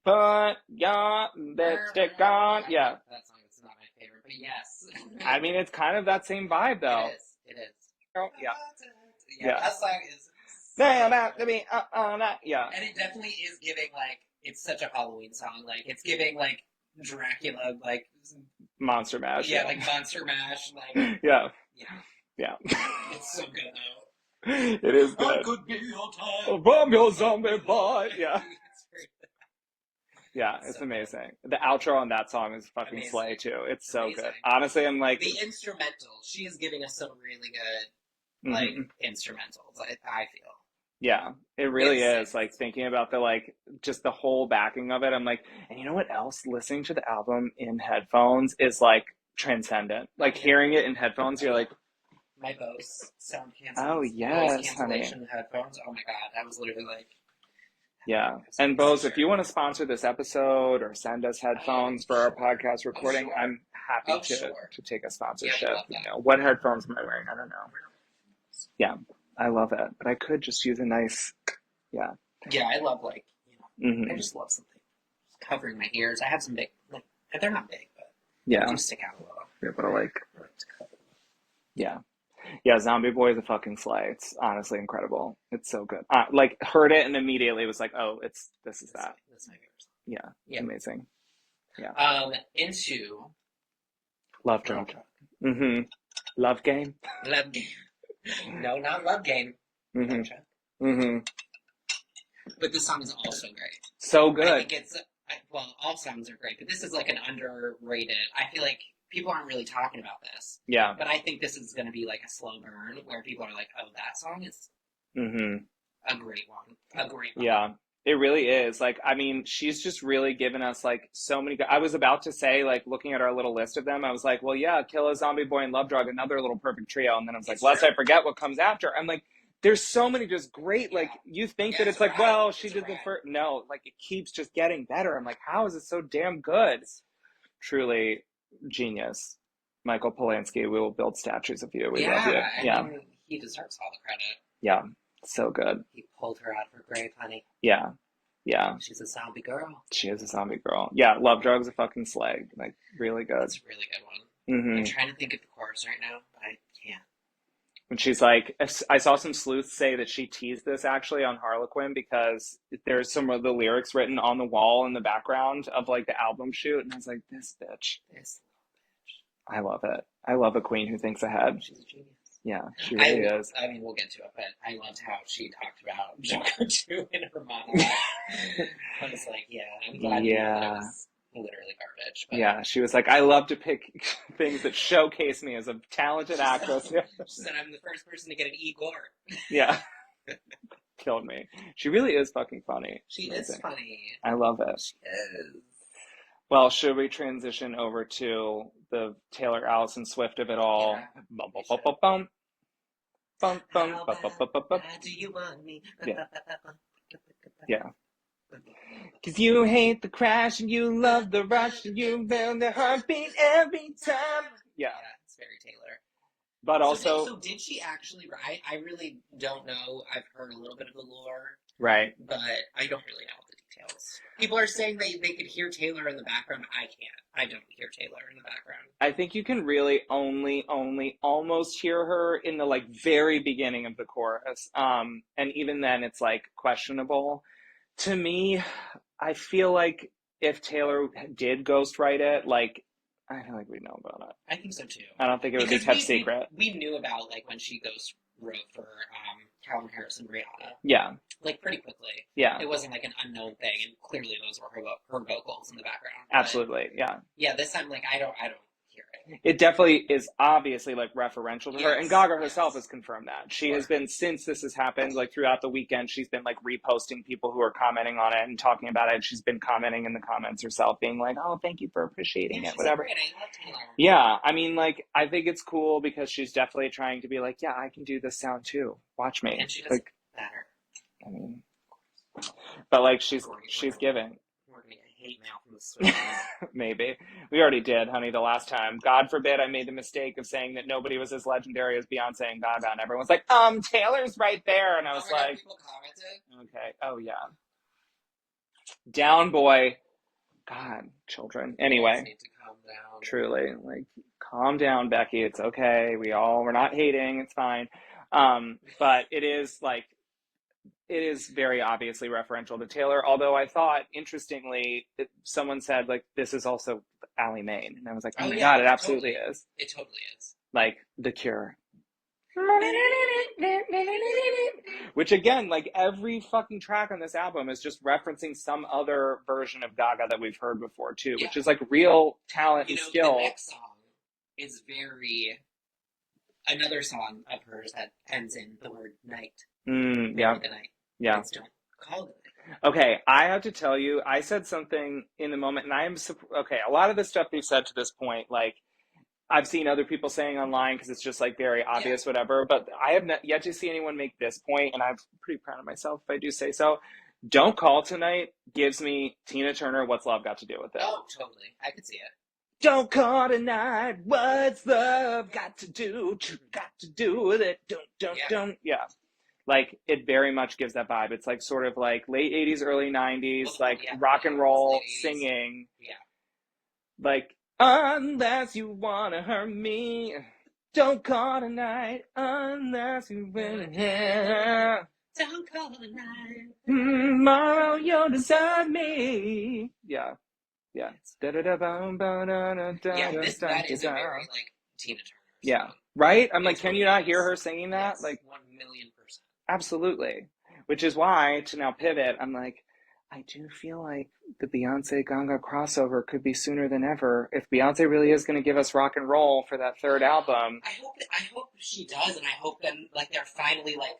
[SPEAKER 1] put your lipstick on, yeah.
[SPEAKER 2] That song is not my favorite, but yes.
[SPEAKER 1] I mean, it's kind of that same vibe though.
[SPEAKER 2] It is.
[SPEAKER 1] Oh, yeah.
[SPEAKER 2] That song is.
[SPEAKER 1] Yeah.
[SPEAKER 2] And it definitely is giving like, it's such a Halloween song, like it's giving like Dracula, like
[SPEAKER 1] Monster Mash.
[SPEAKER 2] Yeah, like Monster Mash, like
[SPEAKER 1] yeah.
[SPEAKER 2] It's so good though.
[SPEAKER 1] It is good.
[SPEAKER 2] I could be your time.
[SPEAKER 1] From your zombie boy. Yeah. Yeah, it's amazing. The outro on that song is fucking slay too. It's so good. Honestly, I'm like
[SPEAKER 2] the instrumental. She is giving us some really good like instrumentals. I feel.
[SPEAKER 1] Yeah, it really
[SPEAKER 2] It's
[SPEAKER 1] is. Like thinking about the like just the whole backing of it. I'm like, and you know what else? Listening to the album in headphones is like transcendent. Like hearing it in headphones, you're like,
[SPEAKER 2] my Bose sound
[SPEAKER 1] oh
[SPEAKER 2] cancellation,
[SPEAKER 1] yes, honey.
[SPEAKER 2] headphones. Oh my god, I was literally like,
[SPEAKER 1] Yeah. And Bose, if you want to sponsor this episode or send us headphones for our podcast recording, I'm happy to take a sponsorship.
[SPEAKER 2] Yeah,
[SPEAKER 1] You know, what headphones am I wearing? I don't know. Yeah, I love it, but I could just use a nice, yeah.
[SPEAKER 2] Yeah, I love like I just love something covering my ears. I have some big, like they're not big, but they do stick out a little.
[SPEAKER 1] Be able to like, yeah. Yeah, Zombie Boy is a fucking slay. It's honestly incredible. It's so good. Like heard it and immediately was like, oh, this is that.
[SPEAKER 2] That's my favorite
[SPEAKER 1] song. Yeah, amazing.
[SPEAKER 2] Yeah. Into
[SPEAKER 1] Love Drunk. Love Game.
[SPEAKER 2] Love Game. No, not Love Game. But this song is also great.
[SPEAKER 1] So good.
[SPEAKER 2] I think it's all songs are great, but this is like an underrated. I feel like people aren't really talking about this.
[SPEAKER 1] Yeah.
[SPEAKER 2] But I think this is going to be like a slow burn where people are like, oh, that song is a great one. A great one.
[SPEAKER 1] Yeah, it really is. Like, I mean, she's just really given us like so many. I was about to say, like, looking at our little list of them, I was like, well, yeah, Killa, Zombie Boy, and Love Drug, another little perfect trio. And then I was like, lest I forget what comes after. I'm like, there's so many just great, like, you think that it's like, well, she did the first. No, like, it keeps just getting better. I'm like, how is it so damn good? Truly genius. Michael Polanski, we will build statues of you. We love you.
[SPEAKER 2] I mean, he deserves all the credit.
[SPEAKER 1] Yeah, so good.
[SPEAKER 2] He pulled her out of her grave, honey.
[SPEAKER 1] Yeah. Yeah.
[SPEAKER 2] She's a zombie girl.
[SPEAKER 1] She is a zombie girl. Yeah, Love Drug's a fucking slag. Like, really good.
[SPEAKER 2] That's a really good one. I'm trying to think of the chorus right now, but I can't.
[SPEAKER 1] And she's like, I saw some sleuths say that she teased this actually on Harlequin because there's some of the lyrics written on the wall in the background of like the album shoot. And I was like, this bitch.
[SPEAKER 2] This little bitch.
[SPEAKER 1] I love it. I love a queen who thinks ahead.
[SPEAKER 2] She's a genius.
[SPEAKER 1] Yeah, she really is.
[SPEAKER 2] I mean, we'll get to it, but I loved how she talked about Joker 2 in her monologue. I was like, yeah, I'm glad you know that it was literally garbage. But
[SPEAKER 1] yeah, she was like, I love to pick things that showcase me as a talented actress.
[SPEAKER 2] She said, I'm the first person to get an Igor.
[SPEAKER 1] Yeah. Killed me. She really is fucking funny.
[SPEAKER 2] She is funny.
[SPEAKER 1] I love it.
[SPEAKER 2] She is.
[SPEAKER 1] Well, should we transition over to the Taylor Allison Swift of it all?
[SPEAKER 2] Yeah.
[SPEAKER 1] Bum, bum, bum, bum, bum. Bum, bum,
[SPEAKER 2] How
[SPEAKER 1] bum, bum, bum, bum, bum.
[SPEAKER 2] bad do you want me?
[SPEAKER 1] Yeah. Cause you hate the crash and you love the rush and you feel the heartbeat every time. Yeah.
[SPEAKER 2] It's very Taylor.
[SPEAKER 1] But also...
[SPEAKER 2] So did she actually... I really don't know. I've heard a little bit of the lore.
[SPEAKER 1] Right.
[SPEAKER 2] But I don't really know the details. People are saying they could hear Taylor in the background. I can't. I don't hear Taylor in the background.
[SPEAKER 1] I think you can really only almost hear her in the like very beginning of the chorus. And even then it's like questionable. To me, I feel like if Taylor did ghostwrite it, like I feel like we'd know about it.
[SPEAKER 2] I think so too.
[SPEAKER 1] I don't think it would be kept secret.
[SPEAKER 2] We knew about like when she wrote for Calvin Harris and Rihanna.
[SPEAKER 1] Yeah.
[SPEAKER 2] Like pretty quickly.
[SPEAKER 1] Yeah.
[SPEAKER 2] It wasn't like an unknown thing, and clearly those were her vocals in the background.
[SPEAKER 1] Absolutely. Yeah.
[SPEAKER 2] Yeah. This time, like I don't hear it.
[SPEAKER 1] It definitely is obviously like referential to her, and Gaga herself has confirmed that. She has been, since this has happened, like throughout the weekend, she's been like reposting people who are commenting on it and talking about it. She's been commenting in the comments herself, being like, "Oh, thank you for appreciating it, whatever."
[SPEAKER 2] Great. I love Taylor.
[SPEAKER 1] Yeah, I mean, like I think it's cool because she's definitely trying to be like, "Yeah, I can do this sound too. Watch me."
[SPEAKER 2] And she does
[SPEAKER 1] like,
[SPEAKER 2] better.
[SPEAKER 1] I mean, but like she's giving.
[SPEAKER 2] We're gonna get hate mail from the Swiss.
[SPEAKER 1] Maybe. We already did, honey, the last time. God forbid I made the mistake of saying that nobody was as legendary as Beyonce and Gaga, and everyone's like, Taylor's right there. And I was like,
[SPEAKER 2] people commented?
[SPEAKER 1] Okay. Oh, yeah. Down, boy. God, children. Anyway.
[SPEAKER 2] Need to calm down.
[SPEAKER 1] Truly. Like, calm down, Becky. It's okay. We're not hating. It's fine. But it is like, it is very obviously referential to Taylor, although I thought, interestingly, someone said, like, this is also Ally Main. And I was like, oh my God, it absolutely is.
[SPEAKER 2] It totally is.
[SPEAKER 1] Like, The Cure. Which, again, like, every fucking track on this album is just referencing some other version of Gaga that we've heard before, too, which is, like, real talent and skill.
[SPEAKER 2] The next song is very another song of hers that ends in the word night.
[SPEAKER 1] Yeah.
[SPEAKER 2] The night.
[SPEAKER 1] Yeah.
[SPEAKER 2] It's don't call it.
[SPEAKER 1] Okay, I have to tell you, I said something in the moment, and okay. A lot of the stuff they've said to this point, like I've seen other people saying online because it's just like very obvious, whatever. But I have not yet to see anyone make this point, and I'm pretty proud of myself if I do say so. Don't Call Tonight gives me Tina Turner. What's love got to do with it?
[SPEAKER 2] Oh, totally. I could see it.
[SPEAKER 1] Don't call tonight. What's love got to do? Got to do with it. Don't. Yeah. Like, it very much gives that vibe. It's like sort of like late 80s, early 90s, like rock and roll singing.
[SPEAKER 2] Yeah.
[SPEAKER 1] Like, unless you want to hurt me, don't call tonight. Unless you really have.
[SPEAKER 2] Don't call tonight.
[SPEAKER 1] Tomorrow you'll desert me. Yeah. Yeah.
[SPEAKER 2] Yeah, that is a very, like, Tina Turner song.
[SPEAKER 1] Yeah. Right? I'm like,
[SPEAKER 2] It's
[SPEAKER 1] can
[SPEAKER 2] really
[SPEAKER 1] you not
[SPEAKER 2] nice.
[SPEAKER 1] hear her singing that?
[SPEAKER 2] Yes,
[SPEAKER 1] Like,
[SPEAKER 2] 1,000,000%.
[SPEAKER 1] absolutely. Which is why, to now pivot, I'm like, I do feel like the Beyonce Gaga crossover could be sooner than ever. If Beyonce really is going to give us rock and roll for that third album.
[SPEAKER 2] I hope she does, and I hope then, like, they're finally, like,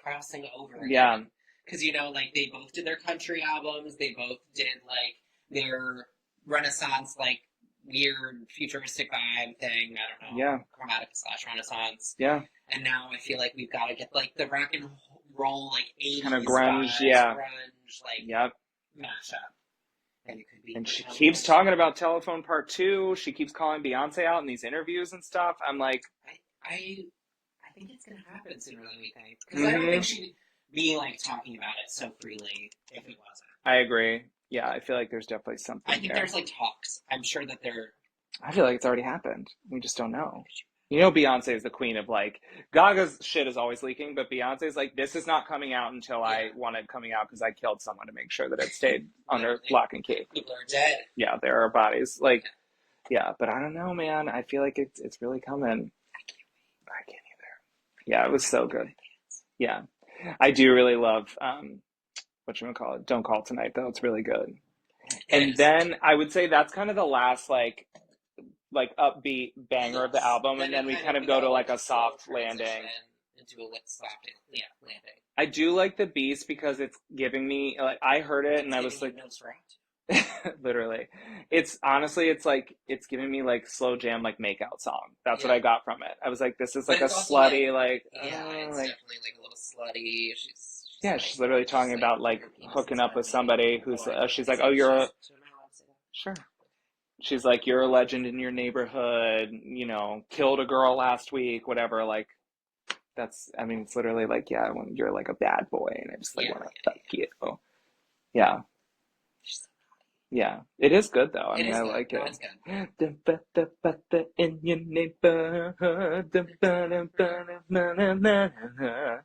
[SPEAKER 2] crossing over again.
[SPEAKER 1] Yeah.
[SPEAKER 2] Because, you know, like, they both did their country albums, they both did, like, their Renaissance, like, weird futuristic vibe thing, I don't know.
[SPEAKER 1] Yeah.
[SPEAKER 2] Chromatica/Renaissance.
[SPEAKER 1] Yeah.
[SPEAKER 2] And now I feel like we've got to get, like, the rock and roll, like, 80s
[SPEAKER 1] kind of grunge,
[SPEAKER 2] vibes,
[SPEAKER 1] yeah.
[SPEAKER 2] grunge, like,
[SPEAKER 1] Yep.
[SPEAKER 2] mashup. And it could be.
[SPEAKER 1] And she keeps talking about Telephone Part 2. She keeps calling Beyonce out in these interviews and stuff. I'm like,
[SPEAKER 2] I think it's gonna happen sooner than we think. Because I don't think she'd be, like, talking about it so freely if it wasn't.
[SPEAKER 1] I agree. Yeah, I feel like there's definitely something
[SPEAKER 2] I think
[SPEAKER 1] there.
[SPEAKER 2] there's, like, talks. I'm sure that there.
[SPEAKER 1] I feel like it's already happened. We just don't know. You know, Beyonce is the queen of, like, Gaga's shit is always leaking, but Beyonce's like, this is not coming out until I want it coming out because I killed someone to make sure that it stayed under lock and key.
[SPEAKER 2] People are dead.
[SPEAKER 1] Yeah, there are bodies. Like, yeah, but I don't know, man. I feel like it's really coming. I can't either. Yeah, it was so good. Yeah. I do really love, whatchamacallit, Don't Call Tonight, though. It's really good. And then I would say that's kind of the last, like upbeat banger of the album, and then we kind of go to like a soft landing.
[SPEAKER 2] Into a soft landing.
[SPEAKER 1] I do like the Beast because it's giving me, like, I heard it and I was like, literally, it's honestly, it's like, it's giving me like slow jam, like makeout song. That's what I got from it. I was like, this is like a slutty, like,
[SPEAKER 2] it's definitely like a little slutty.
[SPEAKER 1] She's literally talking about like hooking up with somebody who's, she's like, oh, you're sure. She's like, you're a legend in your neighborhood, you know, killed a girl last week, whatever. Like, that's, I mean, it's literally like, yeah, when you're like a bad boy and I just like want to fuck you. Yeah. Yeah. It is good though. I mean, I like it. In your neighborhood.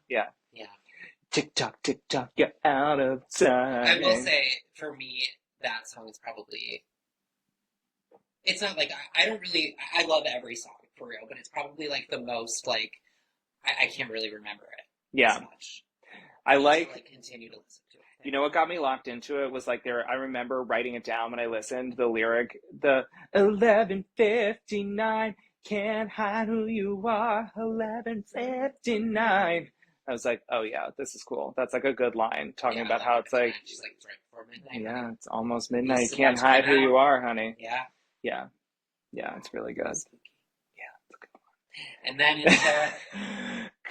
[SPEAKER 1] Yeah.
[SPEAKER 2] Yeah.
[SPEAKER 1] Tick tock, you're out of time.
[SPEAKER 2] I will say, for me, that song is probably. It's not like I love every song for real, but it's probably like the most like I can't really remember it.
[SPEAKER 1] Yeah,
[SPEAKER 2] as much.
[SPEAKER 1] I like
[SPEAKER 2] continue to listen to it.
[SPEAKER 1] You know what got me locked into it was like I remember writing it down when I listened. The lyric, the 11:59 can't hide who you are. 11:59. I was like, oh yeah, this is cool. That's like a good line talking about how it's like,
[SPEAKER 2] she's like, it's right before midnight.
[SPEAKER 1] Yeah, it's almost midnight. You can't hide who you are, honey.
[SPEAKER 2] Yeah.
[SPEAKER 1] Yeah. Yeah, it's really good. Yeah, it's a good one.
[SPEAKER 2] And then it's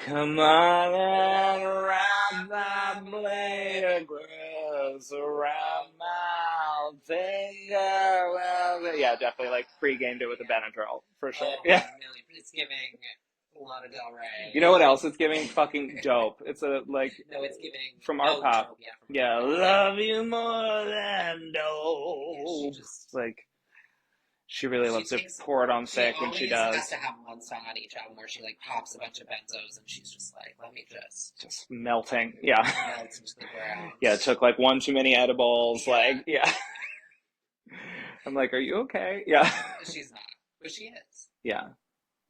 [SPEAKER 1] come on and wrap my blade grows around my finger. Well, yeah, definitely like pre-gamed it with a Benadryl for sure. Yeah.
[SPEAKER 2] It's giving Lana Del Rey.
[SPEAKER 1] You know what else it's giving? Fucking Dope. It's a like.
[SPEAKER 2] No, it's giving
[SPEAKER 1] from Art Pop.
[SPEAKER 2] Dope,
[SPEAKER 1] yeah, love you more than Dope.
[SPEAKER 2] Yeah, just
[SPEAKER 1] like. She really loves to pour it on thick when she does.
[SPEAKER 2] She has to have one song on each album where she like pops a bunch of benzos and she's just like, let me just
[SPEAKER 1] melting. Yeah.
[SPEAKER 2] Melts into the ground.
[SPEAKER 1] Yeah, it took like one too many edibles. Yeah. Like, yeah. I'm like, are you okay? Yeah.
[SPEAKER 2] She's not, but she is.
[SPEAKER 1] Yeah.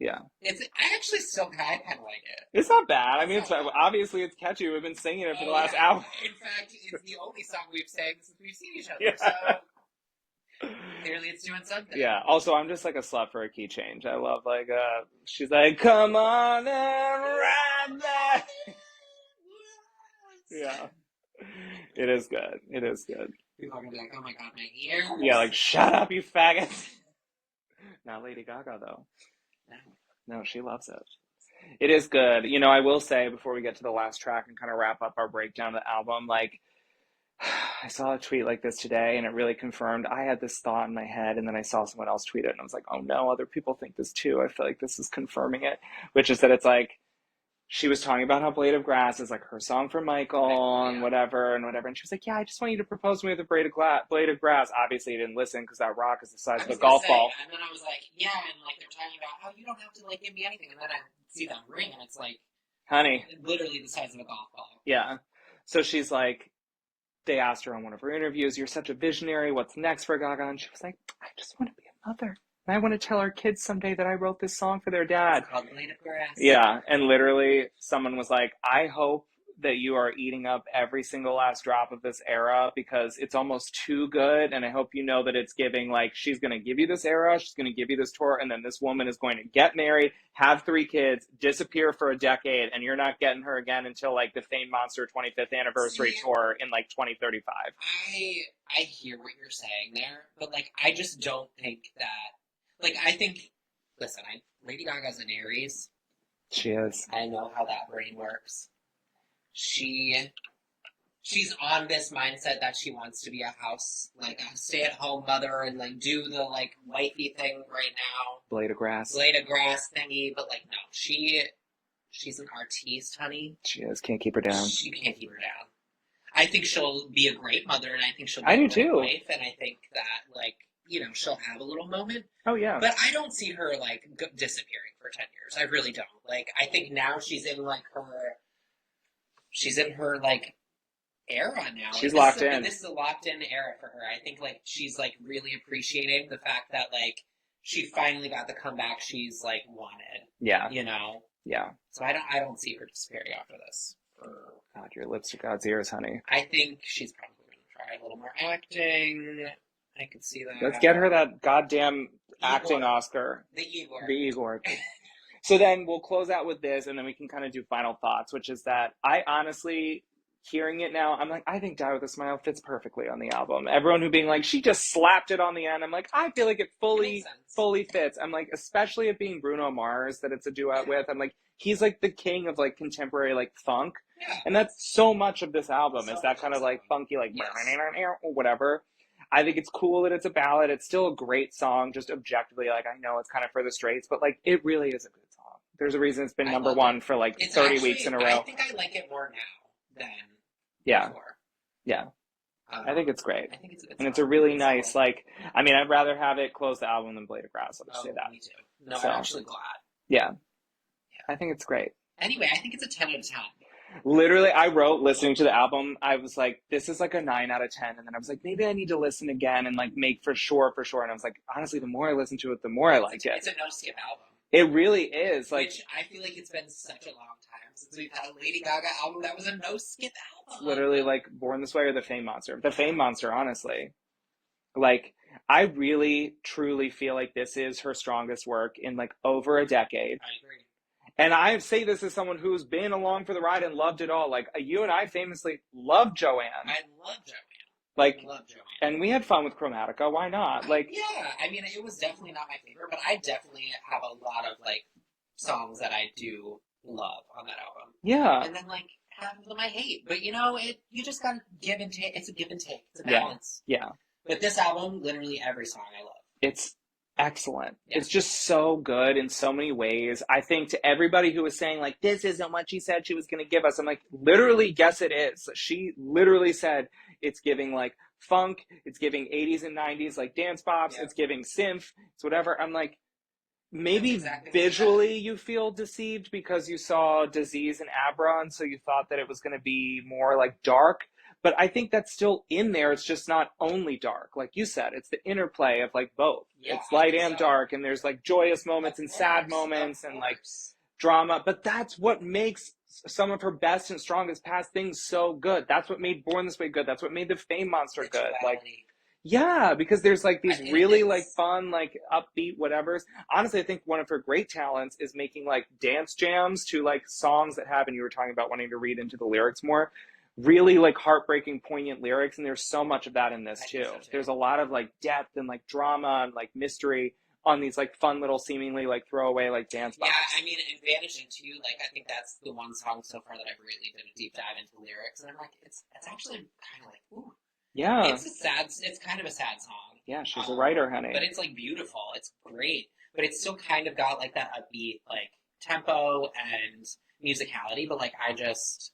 [SPEAKER 1] Yeah.
[SPEAKER 2] I actually still kind of like it.
[SPEAKER 1] It's not bad. I mean, it's obviously it's catchy. We've been singing it for the last hour.
[SPEAKER 2] In fact, it's the only song we've sang since we've seen each other.
[SPEAKER 1] Yeah.
[SPEAKER 2] So. Clearly it's doing something.
[SPEAKER 1] Yeah. Also, I'm just like a slut for a key change. I love like she's like, come on and ride that. Yeah. It is good. It is good.
[SPEAKER 2] People are gonna be like, oh my god, my ears.
[SPEAKER 1] Yeah, like shut up, you faggots. Not Lady Gaga though. No, she loves it. It is good. You know, I will say before we get to the last track and kind of wrap up our breakdown of the album, like I saw a tweet like this today and it really confirmed I had this thought in my head and then I saw someone else tweet it and I was like, oh no, other people think this too. I feel like this is confirming it, which is that it's like she was talking about how Blade of Grass is like her song for Michael and whatever. And she was like, yeah, I just want you to propose to me with a Blade of Grass. Obviously, you didn't listen because that rock is the size of a golf ball.
[SPEAKER 2] And then I was like, yeah, and like they're talking about how you don't have to like give me anything. And then I see that ring and it's like,
[SPEAKER 1] honey,
[SPEAKER 2] literally the size of a golf ball.
[SPEAKER 1] Yeah. So she's like, they asked her on one of her interviews, you're such a visionary. What's next for Gaga? And she was like, I just want to be a mother. And I want to tell our kids someday that I wrote this song for their dad.
[SPEAKER 2] It's called Blade of Grass.
[SPEAKER 1] Yeah. And literally someone was like, I hope that you are eating up every single last drop of this era because it's almost too good. And I hope you know that it's giving, like, she's going to give you this era, she's going to give you this tour, and then this woman is going to get married, have 3 kids, disappear for a decade, and you're not getting her again until, like, the Fame Monster 25th anniversary tour in, like, 2035.
[SPEAKER 2] I hear what you're saying there, but, like, I just don't think that, like, I think, listen, Lady Gaga's an Aries.
[SPEAKER 1] She is.
[SPEAKER 2] I know how that brain works. She's on this mindset that she wants to be a house, like a stay-at-home mother and like do the like wifey thing right now.
[SPEAKER 1] Blade of Grass
[SPEAKER 2] thingy, but like no, she's an artiste, honey.
[SPEAKER 1] She is. Can't keep her down.
[SPEAKER 2] She can't keep her down. I think she'll be a great mother, and I think she'll be
[SPEAKER 1] a
[SPEAKER 2] great wife, and I think that like she'll have a little moment.
[SPEAKER 1] Oh yeah.
[SPEAKER 2] But I don't see her like disappearing for 10 years. I really don't. Like I think now she's in her like era now.
[SPEAKER 1] She's
[SPEAKER 2] like,
[SPEAKER 1] locked in.
[SPEAKER 2] This is a locked in era for her. I think like she's like really appreciating the fact that like she finally got the comeback she's like wanted.
[SPEAKER 1] Yeah. Yeah.
[SPEAKER 2] So I don't see her disappearing after this.
[SPEAKER 1] God, your lips are God's ears, honey.
[SPEAKER 2] I think she's probably going to try a little more acting. I could see that.
[SPEAKER 1] Let's get her that goddamn acting Oscar.
[SPEAKER 2] The Igor.
[SPEAKER 1] The Igor. So then we'll close out with this, and then we can kind of do final thoughts, which is that I honestly, hearing it now, I'm like, I think Die With A Smile fits perfectly on the album. Everyone who being like, she just slapped it on the end, I'm like, I feel like it fully fits. I'm like, especially it being Bruno Mars that it's a duet with, I'm like, he's like the king of like contemporary like funk.
[SPEAKER 2] Yeah.
[SPEAKER 1] And that's so much of this album is that kind of like funky, like, or whatever. I think it's cool that it's a ballad. It's still a great song, just objectively. Like, I know it's kind of for the straights, but like, it really is a good song. There's a reason it's been number one for like 30 weeks in a row.
[SPEAKER 2] I think I like it more now than before.
[SPEAKER 1] Yeah. I think it's great.
[SPEAKER 2] I think it's a good song.
[SPEAKER 1] And it's a really nice, like, I mean, I'd rather have it close the album than Blade of Grass. I'll just say that.
[SPEAKER 2] Me too. No, I'm actually glad.
[SPEAKER 1] Yeah. I think it's great.
[SPEAKER 2] Anyway, I think it's a 10 out of 10.
[SPEAKER 1] Literally, I wrote, listening to the album, I was like, this is like a 9 out of 10. And then I was like, maybe I need to listen again and like make for sure. And I was like, honestly, the more I listen to it, the more I like it.
[SPEAKER 2] It's a no-skip album.
[SPEAKER 1] It really is. Like,
[SPEAKER 2] which I feel like it's been such a long time since we've had a Lady Gaga album that was a no-skip album.
[SPEAKER 1] Literally, like, Born This Way or The Fame Monster. The Fame Monster, honestly. Like, I really, truly feel like this is her strongest work in like over a decade.
[SPEAKER 2] I agree.
[SPEAKER 1] And I say this as someone who's been along for the ride and loved it all. Like, you and I famously loved Joanne.
[SPEAKER 2] I love Joanne.
[SPEAKER 1] Like,
[SPEAKER 2] I love Joanne.
[SPEAKER 1] And we had fun with Chromatica. Why not? Like,
[SPEAKER 2] yeah, I mean, it was definitely not my favorite, but I definitely have a lot of, like, songs that I do love on that album.
[SPEAKER 1] Yeah.
[SPEAKER 2] And then, like, half of them I hate. But, you just gotta give and take. It's a give and take. It's a balance.
[SPEAKER 1] Yeah.
[SPEAKER 2] But this album, literally every song I love.
[SPEAKER 1] It's excellent. Yeah. It's just so good in so many ways. I think to everybody who was saying, like, this isn't what she said she was going to give us, I'm like, literally, yes, it is. She literally said it's giving, like, funk, it's giving 80s and 90s, like, dance pops, it's giving synth, it's whatever. I'm like, maybe visually you feel deceived because you saw Disease and Abra, and so you thought that it was going to be more, like, dark. But I think that's still in there. It's just not only dark. Like you said, it's the interplay of like both. Yeah, it's light and dark, and there's like joyous moments and sad moments and like drama. But that's what makes some of her best and strongest past things so good. That's what made Born This Way good. That's what made The Fame Monster good. Like, Yeah, because there's like these
[SPEAKER 2] And
[SPEAKER 1] really like
[SPEAKER 2] it's
[SPEAKER 1] fun, like upbeat whatevers. Honestly, I think one of her great talents is making like dance jams to like songs that have, and you were talking about wanting to read into the lyrics more, really like heartbreaking, poignant lyrics. And there's so much of that in this
[SPEAKER 2] I think
[SPEAKER 1] too.
[SPEAKER 2] so too.
[SPEAKER 1] There's a lot of like depth and like drama and like mystery on these like fun little seemingly like throwaway like dance
[SPEAKER 2] Yeah,
[SPEAKER 1] bops.
[SPEAKER 2] I mean, and Vanishing too. Like, I think that's the one song so far that I've really did a deep dive into lyrics, and I'm like, it's actually kind of like, ooh,
[SPEAKER 1] Yeah.
[SPEAKER 2] it's kind of a sad song.
[SPEAKER 1] Yeah, she's a writer,
[SPEAKER 2] But
[SPEAKER 1] honey.
[SPEAKER 2] it's like beautiful. It's great, but it's still kind of got like that upbeat like tempo and musicality. But like, I just,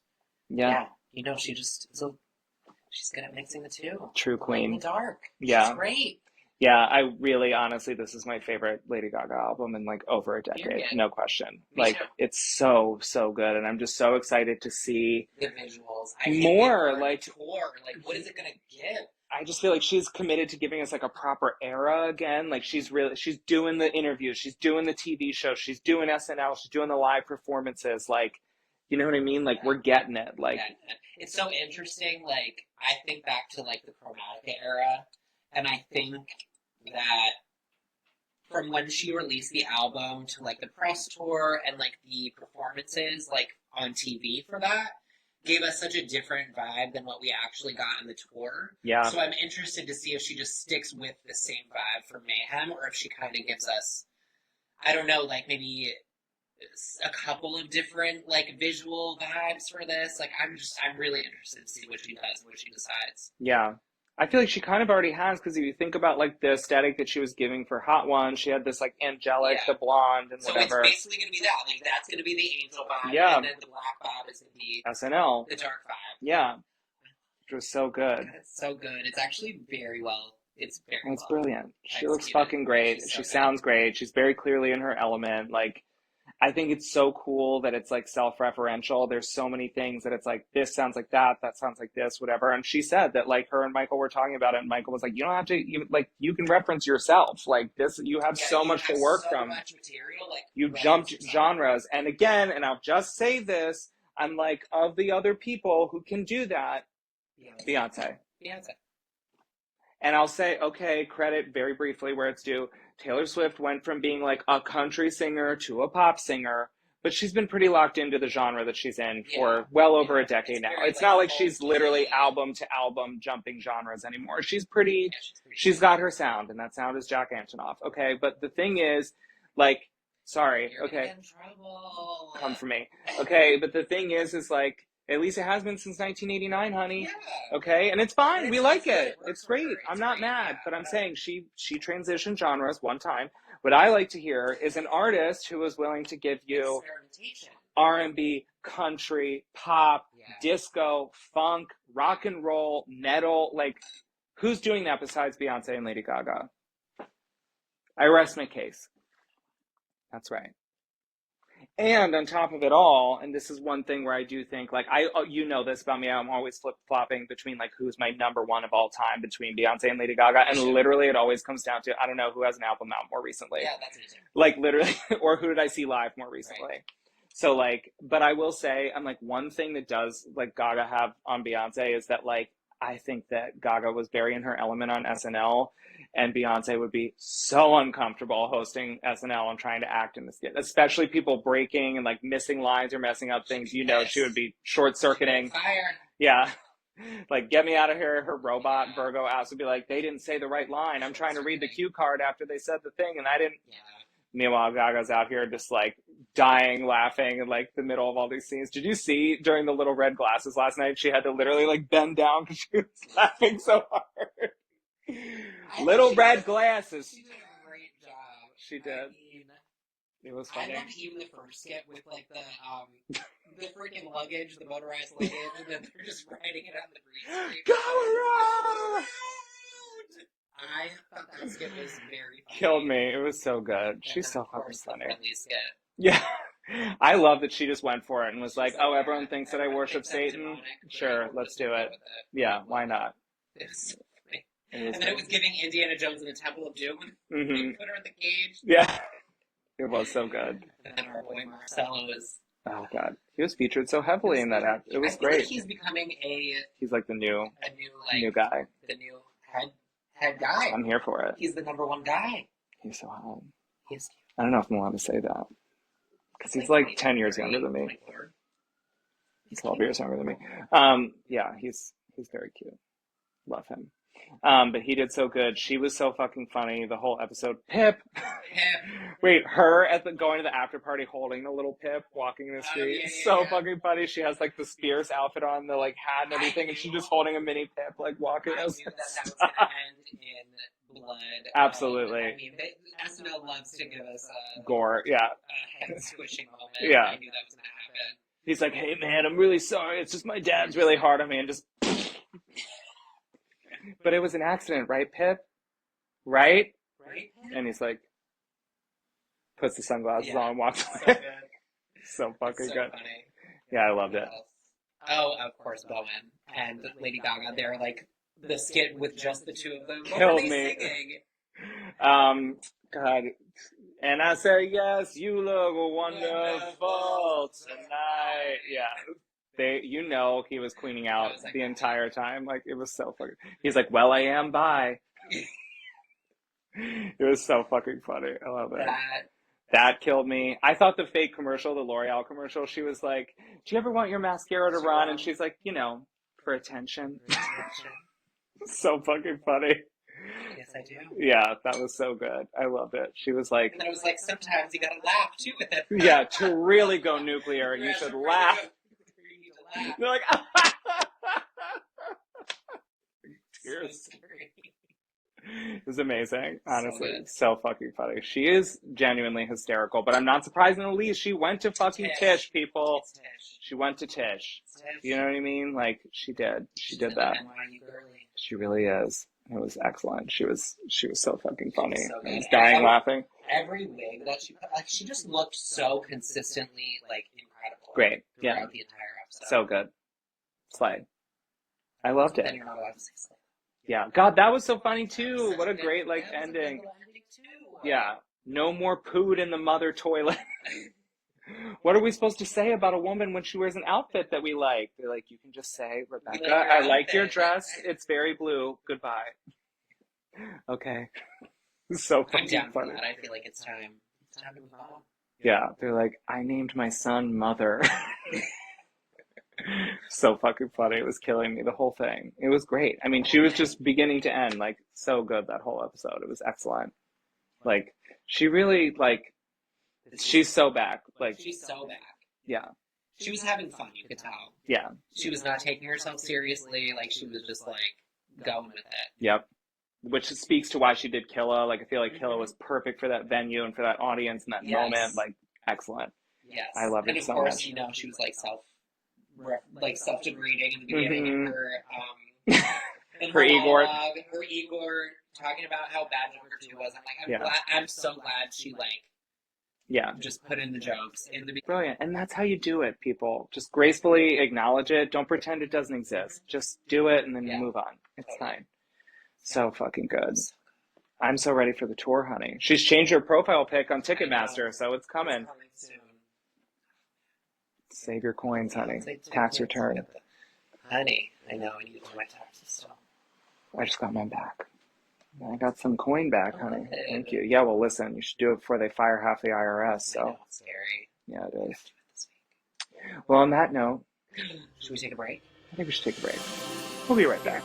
[SPEAKER 1] Yeah.
[SPEAKER 2] yeah, she's good at mixing the two.
[SPEAKER 1] True
[SPEAKER 2] The light and
[SPEAKER 1] queen.
[SPEAKER 2] the dark.
[SPEAKER 1] Yeah.
[SPEAKER 2] She's great.
[SPEAKER 1] Yeah, I really, honestly, this is my favorite Lady Gaga album in like over a decade,
[SPEAKER 2] Period.
[SPEAKER 1] no question.
[SPEAKER 2] Me
[SPEAKER 1] Like,
[SPEAKER 2] too.
[SPEAKER 1] it's so, so good, and I'm just so excited to see
[SPEAKER 2] The visuals. I can't
[SPEAKER 1] more.
[SPEAKER 2] wait for
[SPEAKER 1] Like,
[SPEAKER 2] the tour. Like, what is it gonna give?
[SPEAKER 1] I just feel like she's committed to giving us like a proper era again. Like, she's doing the interviews, she's doing the TV shows, she's doing SNL, she's doing the live performances. Like, you know what I mean? Like, we're getting it. Like,
[SPEAKER 2] Yeah. It's so interesting. Like, I think back to like the Chromatica era, and I think that from when she released the album to like the press tour and like the performances like on TV for that gave us such a different vibe than what we actually got in the tour.
[SPEAKER 1] yeah,
[SPEAKER 2] So I'm interested to see if she just sticks with the same vibe for Mayhem or if she kind of gives us, I don't know, like maybe a couple of different like visual vibes for this. Like I'm really interested to see what she does and what she decides.
[SPEAKER 1] yeah. I feel like she kind of already has because if you think about like the aesthetic that she was giving for Hot One, she had this like angelic,
[SPEAKER 2] Yeah.
[SPEAKER 1] the blonde, and
[SPEAKER 2] So
[SPEAKER 1] whatever.
[SPEAKER 2] it's basically going to be that. Like, that's going to be the angel vibe.
[SPEAKER 1] Yeah.
[SPEAKER 2] And then the black vibe is going to be
[SPEAKER 1] SNL.
[SPEAKER 2] the dark vibe.
[SPEAKER 1] Yeah, which was so good.
[SPEAKER 2] It's so good. It's actually very well. It's very
[SPEAKER 1] It's
[SPEAKER 2] well
[SPEAKER 1] brilliant. She looks
[SPEAKER 2] executed.
[SPEAKER 1] fucking great.
[SPEAKER 2] She's so
[SPEAKER 1] She
[SPEAKER 2] good.
[SPEAKER 1] sounds great. She's very clearly in her element. Like, I think it's so cool that it's like self-referential. There's so many things that it's like, this sounds like that sounds like this, whatever. And she said that like her and Michael were talking about it, and Michael was like, you don't have to, you can reference yourself. Like this, you have
[SPEAKER 2] Yeah,
[SPEAKER 1] so
[SPEAKER 2] you
[SPEAKER 1] much to
[SPEAKER 2] have
[SPEAKER 1] work
[SPEAKER 2] so
[SPEAKER 1] from.
[SPEAKER 2] much material, like,
[SPEAKER 1] You
[SPEAKER 2] reference
[SPEAKER 1] jumped
[SPEAKER 2] yourself.
[SPEAKER 1] genres. And again, and I'll just say this, I'm like, of the other people who can do that, Beyonce. And I'll say, okay, credit very briefly where it's due. Taylor Swift went from being like a country singer to a pop singer, but she's been pretty locked into the genre that she's in for well over a decade now. It's not like she's literally album to album jumping genres anymore. She's got her sound, and that sound is Jack Antonoff. Okay, but the thing is, like, sorry,
[SPEAKER 2] You're
[SPEAKER 1] okay,
[SPEAKER 2] in trouble.
[SPEAKER 1] come for me. Okay, but the thing is like, at least it has been since 1989, honey.
[SPEAKER 2] Yeah.
[SPEAKER 1] Okay, and it's fine. We like it.
[SPEAKER 2] Good.
[SPEAKER 1] It's great. I'm not mad, but I'm saying she transitioned genres one time. What I like to hear is an artist who is willing to give you
[SPEAKER 2] Experimentation.
[SPEAKER 1] R&B, country, pop, disco, funk, rock and roll, metal. Like, who's doing that besides Beyonce and Lady Gaga? I rest my case. That's right. And on top of it all, and this is one thing where I do think, like, you know this about me, I'm always flip-flopping between, like, who's my number one of all time between Beyonce and Lady Gaga, and literally it always comes down to, I don't know, who has an album out more recently.
[SPEAKER 2] Yeah, that's easy.
[SPEAKER 1] Like, literally, or who did I see live more recently?
[SPEAKER 2] Right.
[SPEAKER 1] So, like, but I will say, I'm like, one thing that does, like, Gaga have on Beyonce is that, like, I think that Gaga was very in her element on SNL, and Beyonce would be so uncomfortable hosting SNL and trying to act in the skit, especially people breaking and like missing lines or messing up things. You know, she would be short circuiting.
[SPEAKER 2] Fire.
[SPEAKER 1] Yeah. Like, get me out of here. Her robot Virgo ass would be like, they didn't say the right line. I'm trying to read the cue card after they said the thing, and I didn't.
[SPEAKER 2] Yeah.
[SPEAKER 1] Meanwhile, Gaga's out here just like dying, laughing in like the middle of all these scenes. Did you see during the little red glasses last night? She had to literally like bend down because she was laughing so hard. Little red glasses.
[SPEAKER 2] She did a great job.
[SPEAKER 1] She did. It was funny.
[SPEAKER 2] I love even the first skit with like the freaking luggage, the motorized luggage, and then they're just riding it on the green screen.
[SPEAKER 1] Go around!
[SPEAKER 2] I thought that skit was very funny.
[SPEAKER 1] Killed me. It was so good.
[SPEAKER 2] And
[SPEAKER 1] She's
[SPEAKER 2] then,
[SPEAKER 1] so
[SPEAKER 2] of
[SPEAKER 1] fucking
[SPEAKER 2] course, the
[SPEAKER 1] funny.
[SPEAKER 2] friendly skit.
[SPEAKER 1] Yeah. I love that she just went for it and was like,
[SPEAKER 2] She's
[SPEAKER 1] oh,
[SPEAKER 2] like,
[SPEAKER 1] everyone thinks that I
[SPEAKER 2] everyone
[SPEAKER 1] worship
[SPEAKER 2] thinks I'm
[SPEAKER 1] Satan.
[SPEAKER 2] demonic, but
[SPEAKER 1] Sure,
[SPEAKER 2] we'll
[SPEAKER 1] let's
[SPEAKER 2] just
[SPEAKER 1] do
[SPEAKER 2] go
[SPEAKER 1] it.
[SPEAKER 2] with
[SPEAKER 1] Yeah, why not?
[SPEAKER 2] It was so funny.
[SPEAKER 1] It was
[SPEAKER 2] And then it was giving Indiana Jones in the Temple of Doom.
[SPEAKER 1] Mhm.
[SPEAKER 2] They put her in the cage.
[SPEAKER 1] Yeah. It was so good.
[SPEAKER 2] And then our boy Marcelo was...
[SPEAKER 1] Oh, God. He was featured so heavily in that act. It was
[SPEAKER 2] I think
[SPEAKER 1] great.
[SPEAKER 2] that he's becoming
[SPEAKER 1] He's like the new
[SPEAKER 2] new
[SPEAKER 1] guy.
[SPEAKER 2] the new head guy.
[SPEAKER 1] I'm here for it.
[SPEAKER 2] He's the number one guy.
[SPEAKER 1] He's so hot.
[SPEAKER 2] He's cute.
[SPEAKER 1] I don't know if I'm allowed to say that. Because he's like 10 years younger than me.
[SPEAKER 2] 24. He's
[SPEAKER 1] 12
[SPEAKER 2] cute.
[SPEAKER 1] years younger than me. Yeah, he's very cute. Love him. But he did so good. She was so fucking funny the whole episode. Pip! Wait, her going to the after party holding the little Pip walking in the street. So fucking funny. She has like the Spears outfit on, the like hat and everything, and she's just holding a mini Pip like walking.
[SPEAKER 2] I knew that was going to end in blood.
[SPEAKER 1] Absolutely.
[SPEAKER 2] I mean, SNL loves to give us a
[SPEAKER 1] gore, yeah.
[SPEAKER 2] A head squishing moment.
[SPEAKER 1] Yeah.
[SPEAKER 2] I knew that was going to happen.
[SPEAKER 1] He's like, hey man, I'm really sorry. It's just my dad's really hard on me, and just. But it was an accident, right, Pip? Right?
[SPEAKER 2] Right?
[SPEAKER 1] And he's like, puts the sunglasses on and walks
[SPEAKER 2] So
[SPEAKER 1] away.
[SPEAKER 2] good.
[SPEAKER 1] So fucking good.
[SPEAKER 2] Funny.
[SPEAKER 1] Yeah, I loved it.
[SPEAKER 2] Oh, of course, Bowen and Lady Gaga. They're like the skit with just the two of them. What
[SPEAKER 1] Killed
[SPEAKER 2] were they
[SPEAKER 1] me.
[SPEAKER 2] singing?
[SPEAKER 1] God. And I say, yes, you look wonderful tonight. Yeah. He was cleaning out the entire time. Like, it was so fucking. He's like, well, I am bi. It was so fucking funny. I love it. That killed me. I thought the fake commercial, the L'Oreal commercial, she was like, do you ever want your mascara to run? And she's like, for attention. So fucking funny.
[SPEAKER 2] Yes, I do.
[SPEAKER 1] Yeah, that was so good. I loved it. She was like...
[SPEAKER 2] And then I was like, sometimes you gotta laugh, too, with it.
[SPEAKER 1] Yeah, to really go nuclear, you should laugh. They're like... Tears. It was amazing, honestly. So fucking funny. She is genuinely hysterical, but I'm not surprised in the least. She went to fucking Tish, people. She went to Tish. You know what I mean? Like, she did. She did that. She really is. It was excellent. She was so fucking funny. I was dying laughing.
[SPEAKER 2] Every wig that she put, like, she just looked so consistently, like, incredible.
[SPEAKER 1] Great. Yeah.
[SPEAKER 2] Throughout the entire episode.
[SPEAKER 1] So good. Slide. I loved it.
[SPEAKER 2] Then you're not allowed to say slide.
[SPEAKER 1] Yeah. God, that was so funny too. What a great, like, ending. Yeah. No more pooed in the mother toilet. What are we supposed to say about a woman when she wears an outfit that we like? They're like, you can just say, Rebecca, I like your dress. It's very blue. Goodbye. Okay. So
[SPEAKER 2] I'm down for
[SPEAKER 1] funny.
[SPEAKER 2] that. I feel like it's time. It's time to move on.
[SPEAKER 1] Yeah. They're like, I named my son Mother. So fucking funny. It was killing me, the whole thing. It was great. I mean, she was just beginning to end, like, so good that whole episode. It was excellent. Like, she really, like, she's so back. Like,
[SPEAKER 2] she's so back.
[SPEAKER 1] Yeah.
[SPEAKER 2] She was having fun, you could tell.
[SPEAKER 1] Yeah.
[SPEAKER 2] She was not taking herself seriously. Like, she was just, like, going with it.
[SPEAKER 1] Yep. Which speaks to why she did Killa. Like, I feel like Killa was perfect for that venue and for that audience and that moment. Like, excellent.
[SPEAKER 2] Yes.
[SPEAKER 1] I loved it so much.
[SPEAKER 2] And of course, you know, she was, like, self-degrading in the beginning.
[SPEAKER 1] Mm-hmm.
[SPEAKER 2] And
[SPEAKER 1] her Igor.
[SPEAKER 2] Her Igor talking about how bad number 2 was. I'm like, I'm so glad she, like, just put in the jokes in the beginning.
[SPEAKER 1] Brilliant. And that's how you do it, people. Just gracefully acknowledge it. Don't pretend it doesn't exist. Just do it and then you move on. It's fine. So fucking good. I'm so ready for the tour, honey. She's changed her profile pic on Ticketmaster, so it's coming.
[SPEAKER 2] It's coming soon.
[SPEAKER 1] Save your coins, honey. Tax return.
[SPEAKER 2] Honey, I know I need to do my taxes still.
[SPEAKER 1] I just got mine back. I got some coin back, honey. Thank you. Yeah, well, listen, you should do it before they fire half the IRS. So.
[SPEAKER 2] I know, it's scary.
[SPEAKER 1] Yeah, it is. Well, on that note,
[SPEAKER 2] should we take a break?
[SPEAKER 1] I think we should take a break. We'll be right back.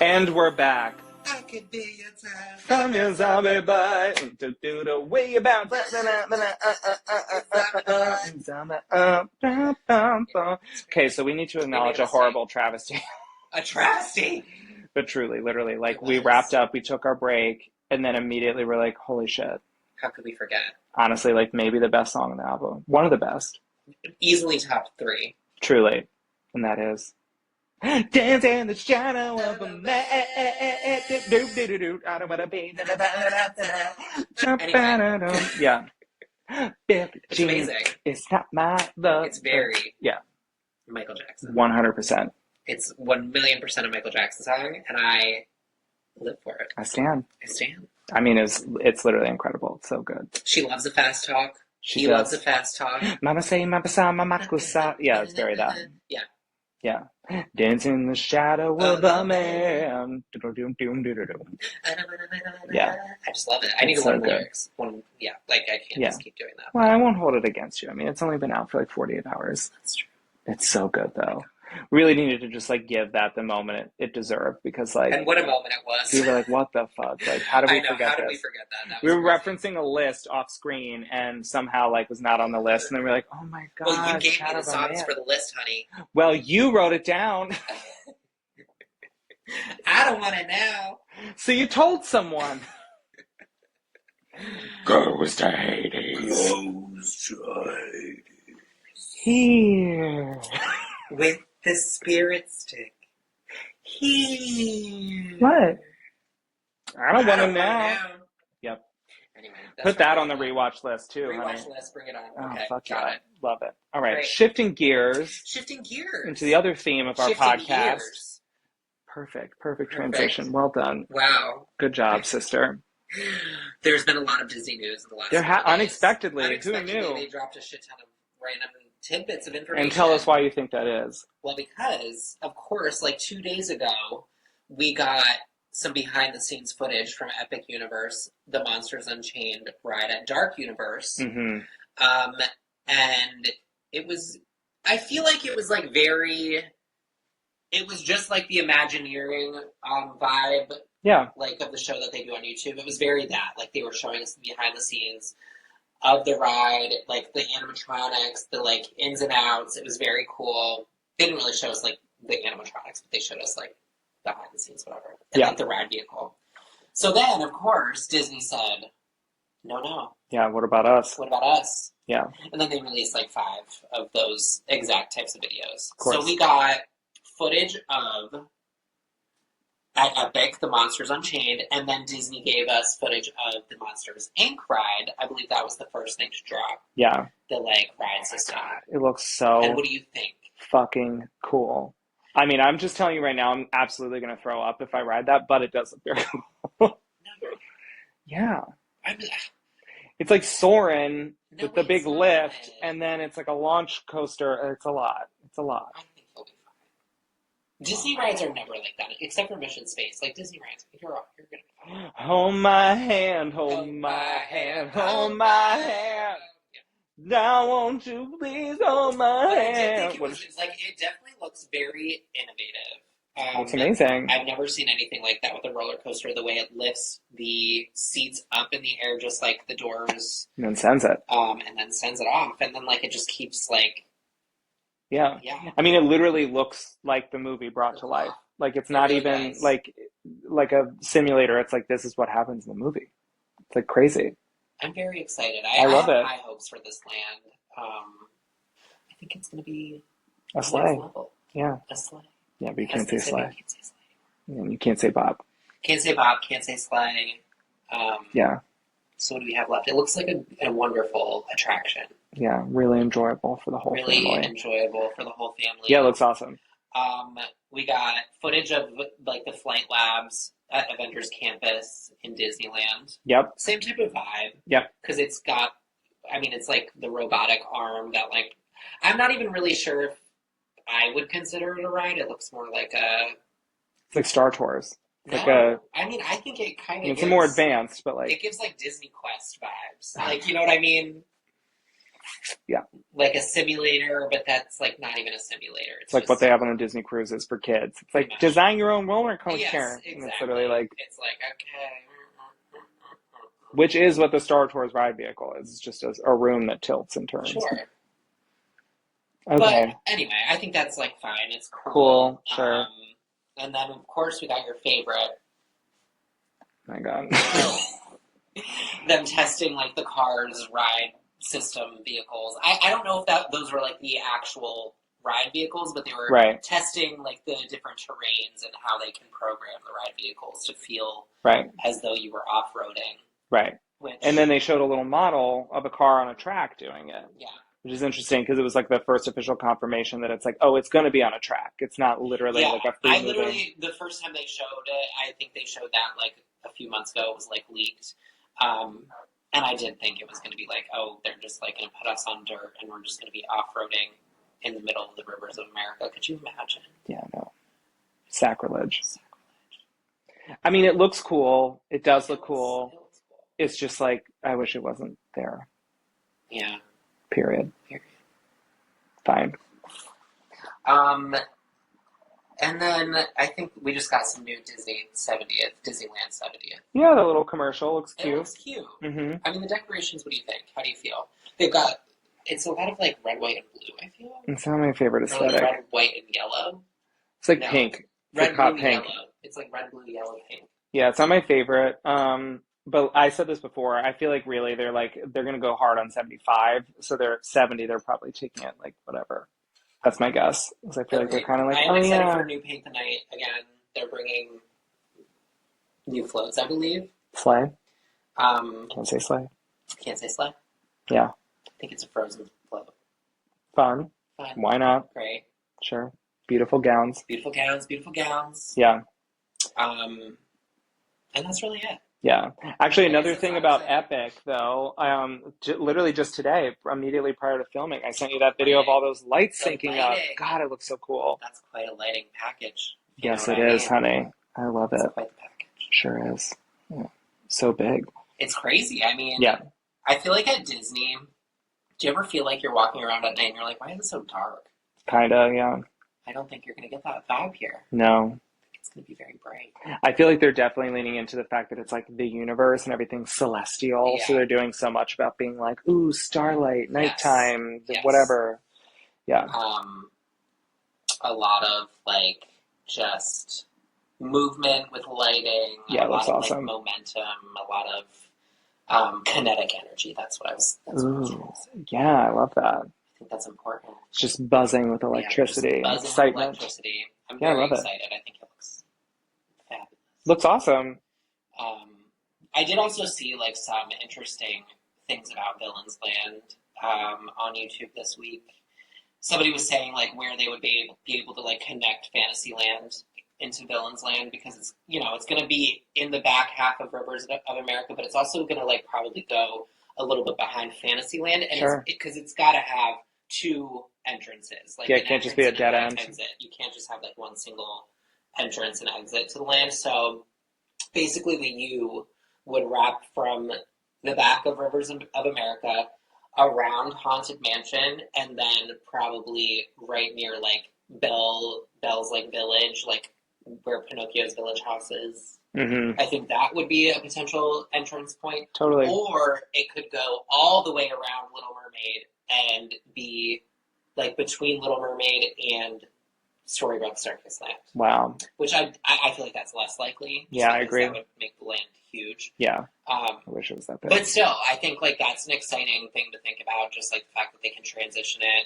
[SPEAKER 1] And we're back.
[SPEAKER 2] I could be your time.
[SPEAKER 1] From your zombie bite. Do the way you bounce. Okay, so we need to acknowledge a horrible travesty.
[SPEAKER 2] A travesty?
[SPEAKER 1] But truly, literally, like, we wrapped up, we took our break, and then immediately we're like, holy shit.
[SPEAKER 2] How could we forget?
[SPEAKER 1] Honestly, like, maybe the best song on the album. One of the best.
[SPEAKER 2] Easily top 3.
[SPEAKER 1] Truly. And that is... Dance in the shadow of a man. I don't want to be.
[SPEAKER 2] Anyway.
[SPEAKER 1] Yeah.
[SPEAKER 2] It's amazing.
[SPEAKER 1] It's not my love.
[SPEAKER 2] It's very Michael Jackson.
[SPEAKER 1] 100%.
[SPEAKER 2] It's 1,000,000% a Michael Jackson song, and I live for it.
[SPEAKER 1] I stand.
[SPEAKER 2] I stand.
[SPEAKER 1] I mean, it's literally incredible. It's so good.
[SPEAKER 2] She loves a fast talk.
[SPEAKER 1] She
[SPEAKER 2] He
[SPEAKER 1] does.
[SPEAKER 2] loves a fast talk.
[SPEAKER 1] Mama say, mama sa, mama kusa. Yeah, it's very that.
[SPEAKER 2] Yeah.
[SPEAKER 1] Yeah. Dancing in the shadow of a man. Yeah.
[SPEAKER 2] I just love it. I need to
[SPEAKER 1] It's so
[SPEAKER 2] learn the
[SPEAKER 1] good.
[SPEAKER 2] lyrics. Yeah, like I can't
[SPEAKER 1] Yeah.
[SPEAKER 2] just keep doing that.
[SPEAKER 1] Well, I won't hold it against you. I mean, it's only been out for like 48 hours.
[SPEAKER 2] That's true.
[SPEAKER 1] It's so good, though. Really needed to just like give that the moment it deserved, because like,
[SPEAKER 2] And what a moment it was.
[SPEAKER 1] we were like, what the fuck? Like, how did we
[SPEAKER 2] I know.
[SPEAKER 1] forget
[SPEAKER 2] How did
[SPEAKER 1] this?
[SPEAKER 2] we forget that? That
[SPEAKER 1] We
[SPEAKER 2] was
[SPEAKER 1] were
[SPEAKER 2] crazy.
[SPEAKER 1] referencing a list off screen and somehow like was not on the list, and then we were like, oh my god.
[SPEAKER 2] Well, you gave me the
[SPEAKER 1] Shadow of a
[SPEAKER 2] songs
[SPEAKER 1] Man.
[SPEAKER 2] for the list, honey.
[SPEAKER 1] Well, you wrote it down.
[SPEAKER 2] I don't want to know.
[SPEAKER 1] So you told someone. Goes to Hades. Here.
[SPEAKER 2] With the spirit stick. Here.
[SPEAKER 1] What? I don't want to
[SPEAKER 2] wanna
[SPEAKER 1] know. Yep.
[SPEAKER 2] Anyway,
[SPEAKER 1] Put that on the rewatch list too,
[SPEAKER 2] rewatch
[SPEAKER 1] honey.
[SPEAKER 2] list. Bring it on.
[SPEAKER 1] Oh,
[SPEAKER 2] Okay,
[SPEAKER 1] fuck
[SPEAKER 2] got
[SPEAKER 1] yeah.
[SPEAKER 2] it.
[SPEAKER 1] Love it. All right,
[SPEAKER 2] Great.
[SPEAKER 1] shifting gears
[SPEAKER 2] Shifting gears
[SPEAKER 1] into the other theme of our
[SPEAKER 2] Shifting
[SPEAKER 1] podcast.
[SPEAKER 2] gears.
[SPEAKER 1] Perfect transition. Well done.
[SPEAKER 2] Wow.
[SPEAKER 1] Good job, sister.
[SPEAKER 2] There's been a lot of Disney news in the last couple days.
[SPEAKER 1] Unexpectedly, who knew?
[SPEAKER 2] They dropped a shit ton of random tidbits of information.
[SPEAKER 1] And tell us why you think that is.
[SPEAKER 2] Well, because, of course, like 2 days ago, we got some behind-the-scenes footage from Epic Universe, the Monsters Unchained ride at Dark Universe.
[SPEAKER 1] Mm-hmm.
[SPEAKER 2] And it was, I feel like it was like very, it was just like the Imagineering vibe.
[SPEAKER 1] Yeah.
[SPEAKER 2] Like of the show that they do on YouTube. It was very that. Like they were showing us the behind the scenes of the ride, like the animatronics, the like ins and outs. It was very cool. They didn't really show us like the animatronics, but they showed us like behind the scenes, whatever. And like the ride vehicle. So then, of course, Disney said, no.
[SPEAKER 1] Yeah, what about us?
[SPEAKER 2] What about us?
[SPEAKER 1] Yeah.
[SPEAKER 2] And then they released like 5 of those exact types of videos.
[SPEAKER 1] Of course.
[SPEAKER 2] So we got footage of at Epic, the Monsters Unchained, and then Disney gave us footage of the Monsters Inc. ride. I believe that was the first thing to drop.
[SPEAKER 1] Yeah.
[SPEAKER 2] The like ride system.
[SPEAKER 1] God, it looks so
[SPEAKER 2] And what do you think?
[SPEAKER 1] fucking cool. I mean, I'm just telling you right now, I'm absolutely going to throw up if I ride that, but it does look very cool. Yeah. It's like Soarin' with the big lift, and then it's like a launch coaster. It's a lot.
[SPEAKER 2] I think he'll be fine. Disney rides are never like that, except for Mission Space. Like Disney rides, you're gonna be fine.
[SPEAKER 1] Hold my hand, hold my hand, hold my hand. Now won't you please hold my hand?
[SPEAKER 2] It definitely looks very innovative.
[SPEAKER 1] It's amazing.
[SPEAKER 2] I've never seen anything like that with a roller coaster. The way it lifts the seats up in the air, just like the doors,
[SPEAKER 1] and then sends it.
[SPEAKER 2] And then sends it off, and then like it just keeps like.
[SPEAKER 1] Yeah. I mean, it literally looks like the movie brought to life. Like it's not really even like a simulator. It's like this is what happens in the movie. It's like crazy.
[SPEAKER 2] I'm very excited.
[SPEAKER 1] I love
[SPEAKER 2] have
[SPEAKER 1] it.
[SPEAKER 2] high hopes for this land. I think it's going to be
[SPEAKER 1] a sleigh.
[SPEAKER 2] Level.
[SPEAKER 1] Yeah.
[SPEAKER 2] A sleigh.
[SPEAKER 1] Yeah, but you can't say sleigh.
[SPEAKER 2] You can't say sleigh.
[SPEAKER 1] And you can't say Bob.
[SPEAKER 2] Can't say Bob. Can't say sleigh.
[SPEAKER 1] Yeah.
[SPEAKER 2] So what do we have left? It looks like a wonderful attraction.
[SPEAKER 1] Yeah, really enjoyable for the whole family.
[SPEAKER 2] Really enjoyable for the whole family.
[SPEAKER 1] Yeah, it looks awesome.
[SPEAKER 2] We got footage of like the flight labs at Avengers Campus in Disneyland.
[SPEAKER 1] Yep.
[SPEAKER 2] Same type of vibe.
[SPEAKER 1] Yep.
[SPEAKER 2] Because it's got, I mean, it's like the robotic arm that like, I'm not even really sure if I would consider it a ride. It looks more like a...
[SPEAKER 1] It's like Star Tours.
[SPEAKER 2] I mean, I think it kind of
[SPEAKER 1] It's more advanced, but like...
[SPEAKER 2] It gives like Disney Quest vibes. Like, you know what I mean?
[SPEAKER 1] Yeah.
[SPEAKER 2] Like a simulator, but that's like not even a simulator.
[SPEAKER 1] It's like what they have on the Disney cruises for kids. It's like design your own roller coaster.
[SPEAKER 2] Yes, exactly.
[SPEAKER 1] And it's literally like...
[SPEAKER 2] It's like, okay.
[SPEAKER 1] Which is what the Star Tours ride vehicle is. It's just a room that tilts and turns.
[SPEAKER 2] Sure.
[SPEAKER 1] Okay.
[SPEAKER 2] But anyway, I think that's like fine. It's
[SPEAKER 1] cool. Sure.
[SPEAKER 2] And then of course we got your favorite.
[SPEAKER 1] My God.
[SPEAKER 2] Them testing like the Cars ride system vehicles. I don't know if those were like the actual ride vehicles, but they were testing like the different terrains and how they can program the ride vehicles to feel as though you were off-roading.
[SPEAKER 1] Right. And then they showed a little model of a car on a track doing it.
[SPEAKER 2] Yeah.
[SPEAKER 1] Which is interesting because it was like the first official confirmation that it's like, oh, it's going to be on a track. It's not literally like a free moving.
[SPEAKER 2] The first time they showed it, I think they showed that like a few months ago. It was like leaked. And I did think it was going to be like, oh, they're just like going to put us on dirt and we're just going to be off-roading in the middle of the rivers of America. Could you imagine?
[SPEAKER 1] Yeah, no. Sacrilege. I mean, it looks cool. It does look cool.
[SPEAKER 2] It looks cool.
[SPEAKER 1] It's just like, I wish it wasn't there.
[SPEAKER 2] Yeah.
[SPEAKER 1] Period. Fine.
[SPEAKER 2] And then I think we just got some new Disneyland 70th.
[SPEAKER 1] Yeah, the little commercial looks
[SPEAKER 2] It
[SPEAKER 1] cute.
[SPEAKER 2] looks cute.
[SPEAKER 1] Mm-hmm.
[SPEAKER 2] I mean, the decorations, what do you think? How do you feel? They've got, it's a lot of like red, white, and blue, I feel.
[SPEAKER 1] It's not my favorite
[SPEAKER 2] Or like
[SPEAKER 1] aesthetic.
[SPEAKER 2] red, white, and yellow.
[SPEAKER 1] It's like
[SPEAKER 2] No.
[SPEAKER 1] pink. It's
[SPEAKER 2] Red,
[SPEAKER 1] like hot
[SPEAKER 2] blue,
[SPEAKER 1] pink.
[SPEAKER 2] yellow. It's like red, blue, yellow, pink.
[SPEAKER 1] Yeah, it's not my favorite. But I said this before. I feel like really they're gonna go hard on 75. So they're 70. They're probably taking it like whatever. That's my guess. Because I feel like they're kind of like,
[SPEAKER 2] I am
[SPEAKER 1] oh
[SPEAKER 2] excited
[SPEAKER 1] yeah,
[SPEAKER 2] for New Paint the Night again. They're bringing new floats, I believe.
[SPEAKER 1] sleigh.
[SPEAKER 2] Um,
[SPEAKER 1] Can't say sleigh.
[SPEAKER 2] can't say sleigh.
[SPEAKER 1] Yeah,
[SPEAKER 2] I think it's a frozen float.
[SPEAKER 1] fun.
[SPEAKER 2] Fun.
[SPEAKER 1] Why not?
[SPEAKER 2] Great.
[SPEAKER 1] Sure. Beautiful gowns.
[SPEAKER 2] Beautiful gowns, beautiful gowns.
[SPEAKER 1] Yeah.
[SPEAKER 2] And that's really it.
[SPEAKER 1] Yeah. Actually, another
[SPEAKER 2] it's
[SPEAKER 1] thing
[SPEAKER 2] not
[SPEAKER 1] about
[SPEAKER 2] exciting.
[SPEAKER 1] Epic, though, literally just today, immediately prior to filming, I sent you that video of all those lights
[SPEAKER 2] The
[SPEAKER 1] syncing up.
[SPEAKER 2] lighting.
[SPEAKER 1] God, it looks so cool.
[SPEAKER 2] That's quite a lighting package. You
[SPEAKER 1] Yes,
[SPEAKER 2] know
[SPEAKER 1] it
[SPEAKER 2] what I
[SPEAKER 1] is,
[SPEAKER 2] mean?
[SPEAKER 1] honey. I love
[SPEAKER 2] It's
[SPEAKER 1] it.
[SPEAKER 2] quite the package.
[SPEAKER 1] Sure is. Yeah. So big.
[SPEAKER 2] It's crazy. I mean,
[SPEAKER 1] Yeah.
[SPEAKER 2] I feel like at Disney, do you ever feel like you're walking around at night and you're like, why is it so dark?
[SPEAKER 1] Kinda, yeah.
[SPEAKER 2] I don't think you're going to get that vibe here.
[SPEAKER 1] No.
[SPEAKER 2] It's going to be very bright.
[SPEAKER 1] I feel like they're definitely leaning into the fact that it's like the universe and everything's celestial.
[SPEAKER 2] Yeah.
[SPEAKER 1] So they're doing so much about being like, ooh, starlight, nighttime,
[SPEAKER 2] Yes.
[SPEAKER 1] whatever. Yeah.
[SPEAKER 2] A lot of like just movement with lighting.
[SPEAKER 1] Yeah,
[SPEAKER 2] a lot
[SPEAKER 1] that's
[SPEAKER 2] of
[SPEAKER 1] awesome.
[SPEAKER 2] like momentum. A lot of kinetic energy. That's what I was. That's what I was trying
[SPEAKER 1] Ooh,
[SPEAKER 2] to say.
[SPEAKER 1] yeah, I love that.
[SPEAKER 2] I think that's important.
[SPEAKER 1] It's just buzzing with
[SPEAKER 2] Yeah,
[SPEAKER 1] electricity,
[SPEAKER 2] just buzzing with
[SPEAKER 1] excitement.
[SPEAKER 2] electricity. I'm
[SPEAKER 1] Yeah, I
[SPEAKER 2] very
[SPEAKER 1] love it.
[SPEAKER 2] excited. I think it looks fabulous.
[SPEAKER 1] Looks awesome.
[SPEAKER 2] I did also see like some interesting things about Villains Land on YouTube this week. Somebody was saying like where they would be able to like connect Fantasyland into Villains Land because it's it's going to be in the back half of Rivers of America, but it's also going to like probably go a little bit behind Fantasyland, and
[SPEAKER 1] Sure.
[SPEAKER 2] because it's got to have two entrances. Like
[SPEAKER 1] Yeah,
[SPEAKER 2] an
[SPEAKER 1] it can't just be a
[SPEAKER 2] entrance and
[SPEAKER 1] dead
[SPEAKER 2] an
[SPEAKER 1] end.
[SPEAKER 2] exit. You can't just have like one single entrance and exit to the land. So basically, the U would wrap from the back of Rivers of America around Haunted Mansion, and then probably right near like Belle's like village, like where Pinocchio's village house is.
[SPEAKER 1] Mm-hmm.
[SPEAKER 2] I think that would be a potential entrance point.
[SPEAKER 1] Totally.
[SPEAKER 2] Or it could go all the way around Little Mermaid and be like between Little Mermaid and Storybook Circus Land.
[SPEAKER 1] Wow.
[SPEAKER 2] Which I feel like that's less likely.
[SPEAKER 1] Yeah, I agree.
[SPEAKER 2] That would make the land huge.
[SPEAKER 1] Yeah. I wish it was that big.
[SPEAKER 2] But still, I think like that's an exciting thing to think about. Just like the fact that they can transition it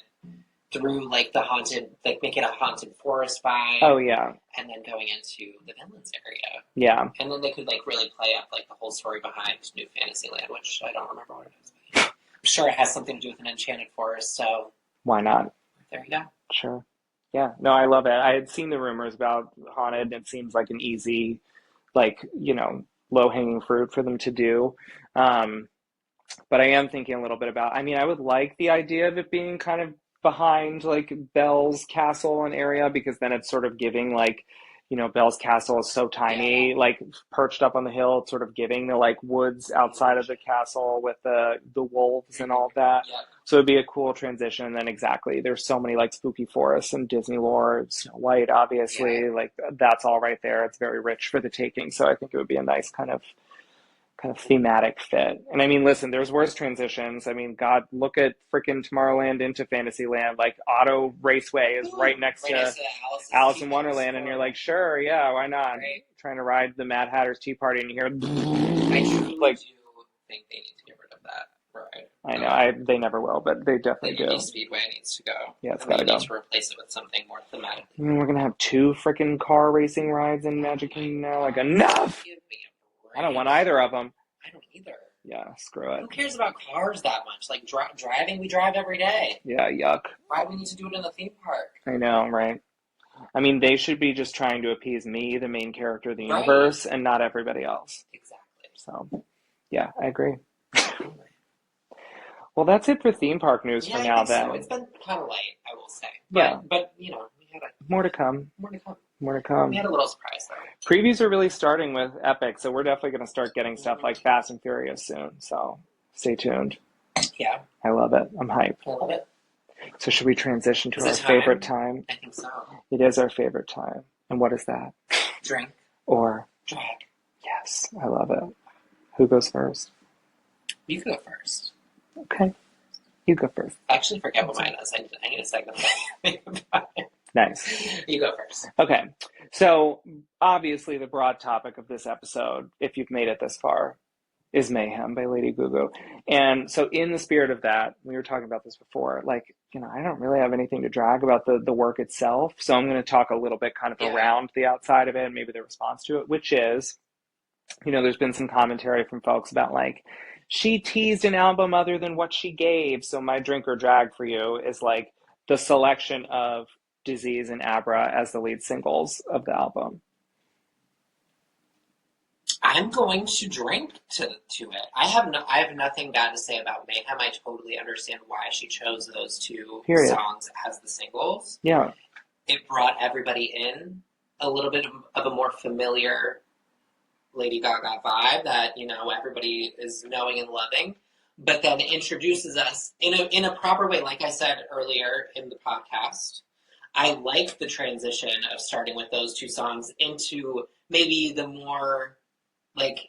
[SPEAKER 2] through like the haunted, like make it a haunted forest vibe.
[SPEAKER 1] Oh yeah.
[SPEAKER 2] And then going into the Villains area.
[SPEAKER 1] Yeah.
[SPEAKER 2] And then they could like really play up like the whole story behind New Fantasyland, which I don't remember what it is. But I'm sure it has something to do with an enchanted forest. So
[SPEAKER 1] why not?
[SPEAKER 2] there you go.
[SPEAKER 1] Sure. Yeah. No, I love it. I had seen the rumors about Haunted. It seems like an easy, like low hanging fruit for them to do. But I am thinking a little bit about. I mean, I would like the idea of it being kind of behind like Belle's castle and area because then it's sort of giving like Belle's castle is so tiny, like perched up on the hill, it's sort of giving the like woods outside of the castle with the wolves and all of that.
[SPEAKER 2] Yep.
[SPEAKER 1] So it'd be a cool transition. And then exactly, there's so many like spooky forests and Disney lore, Snow White, obviously, like that's all right there. It's very rich for the taking. So I think it would be a nice kind of thematic fit. And I mean, listen, there's worse transitions. I mean, God, look at freaking Tomorrowland into Fantasyland. Like Auto Raceway is right next to Alice in Wonderland, and you're like, sure, yeah, why not?
[SPEAKER 2] Right.
[SPEAKER 1] Trying to ride the Mad Hatter's Tea Party, and you hear
[SPEAKER 2] I truly
[SPEAKER 1] like,
[SPEAKER 2] do think they need to get rid of that ride.
[SPEAKER 1] I know, they never will, but they definitely do.
[SPEAKER 2] Indy Speedway needs to go.
[SPEAKER 1] Yeah, it's gotta
[SPEAKER 2] They
[SPEAKER 1] go.
[SPEAKER 2] need to replace it with something more thematic.
[SPEAKER 1] I mean, we're gonna have 2 freaking car racing rides in Magic Kingdom now. Like, enough!
[SPEAKER 2] Give me a break.
[SPEAKER 1] I don't want either of them.
[SPEAKER 2] I don't either.
[SPEAKER 1] Yeah, screw it.
[SPEAKER 2] Who cares about cars that much? Like driving, we drive every day.
[SPEAKER 1] Yeah, yuck.
[SPEAKER 2] Why do we need to do it in the theme park?
[SPEAKER 1] I know, right? I mean, they should be just trying to appease me, the main character of the
[SPEAKER 2] Right.
[SPEAKER 1] universe, and not everybody else.
[SPEAKER 2] Exactly.
[SPEAKER 1] So, yeah, I agree. Well, that's it for theme park news
[SPEAKER 2] Yeah,
[SPEAKER 1] for
[SPEAKER 2] I
[SPEAKER 1] now
[SPEAKER 2] think
[SPEAKER 1] then.
[SPEAKER 2] so. It's been kind of light, I will say.
[SPEAKER 1] Yeah.
[SPEAKER 2] But you know, we had
[SPEAKER 1] More to come.
[SPEAKER 2] more to come.
[SPEAKER 1] More to
[SPEAKER 2] We
[SPEAKER 1] come.
[SPEAKER 2] had a little surprise though.
[SPEAKER 1] Previews are really starting with Epic, so we're definitely going to start getting stuff like Fast and Furious soon. So stay tuned.
[SPEAKER 2] Yeah,
[SPEAKER 1] I love it. I'm hyped.
[SPEAKER 2] I love it.
[SPEAKER 1] So should we transition to
[SPEAKER 2] Is
[SPEAKER 1] our
[SPEAKER 2] it time?
[SPEAKER 1] favorite time?
[SPEAKER 2] I think so.
[SPEAKER 1] It is our favorite time. And what is that?
[SPEAKER 2] Drink,
[SPEAKER 1] Or,
[SPEAKER 2] drag.
[SPEAKER 1] yes, I love it. Who goes first?
[SPEAKER 2] You can go first.
[SPEAKER 1] Okay. You go first.
[SPEAKER 2] I actually forget what mine is. I need a second to think about it.
[SPEAKER 1] Nice.
[SPEAKER 2] You go first.
[SPEAKER 1] Okay. So, obviously, the broad topic of this episode, if you've made it this far, is Mayhem by Lady Gaga. And so, in the spirit of that, we were talking about this before, like, you know, I don't really have anything to drag about the work itself. So, I'm going to talk a little bit kind of around the outside of it and maybe the response to it, which is, you know, there's been some commentary from folks about like, she teased an album other than what she gave. So my drink or drag for you is like the selection of Disease and Abra as the lead singles of the album.
[SPEAKER 2] I'm going to drink to it. I have nothing bad to say about Mayhem. I totally understand why she chose those two songs as the singles.
[SPEAKER 1] Yeah.
[SPEAKER 2] It brought everybody in a little bit of a more familiar Lady Gaga vibe that, you know, everybody is knowing and loving, but then introduces us in a proper way. Like I said earlier in the podcast, I like the transition of starting with those two songs into maybe the more like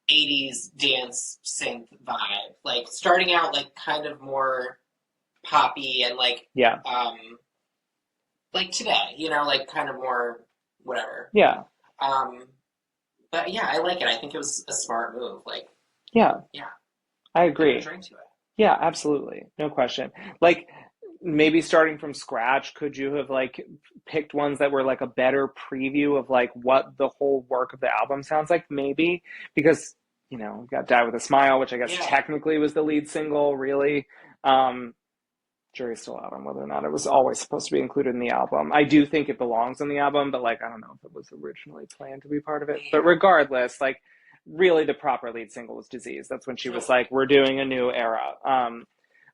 [SPEAKER 2] 80s dance synth vibe, like starting out like kind of more poppy and like like today, you know, like kind of more whatever.
[SPEAKER 1] Yeah.
[SPEAKER 2] But yeah, I like it. I think it was a smart move. Like,
[SPEAKER 1] yeah, I agree.
[SPEAKER 2] Drink to it.
[SPEAKER 1] Yeah, absolutely, no question. Like, maybe starting from scratch, could you have like picked ones that were like a better preview of like what the whole work of the album sounds like? Maybe because, you know, we got Die With a Smile, which I guess technically was the lead single. Really. Jury's still out on whether or not it was always supposed to be included in the album. I do think it belongs on the album, but like, I don't know if it was originally planned to be part of it. But regardless, like, really the proper lead single was Disease. That's when she was like, we're doing a new era.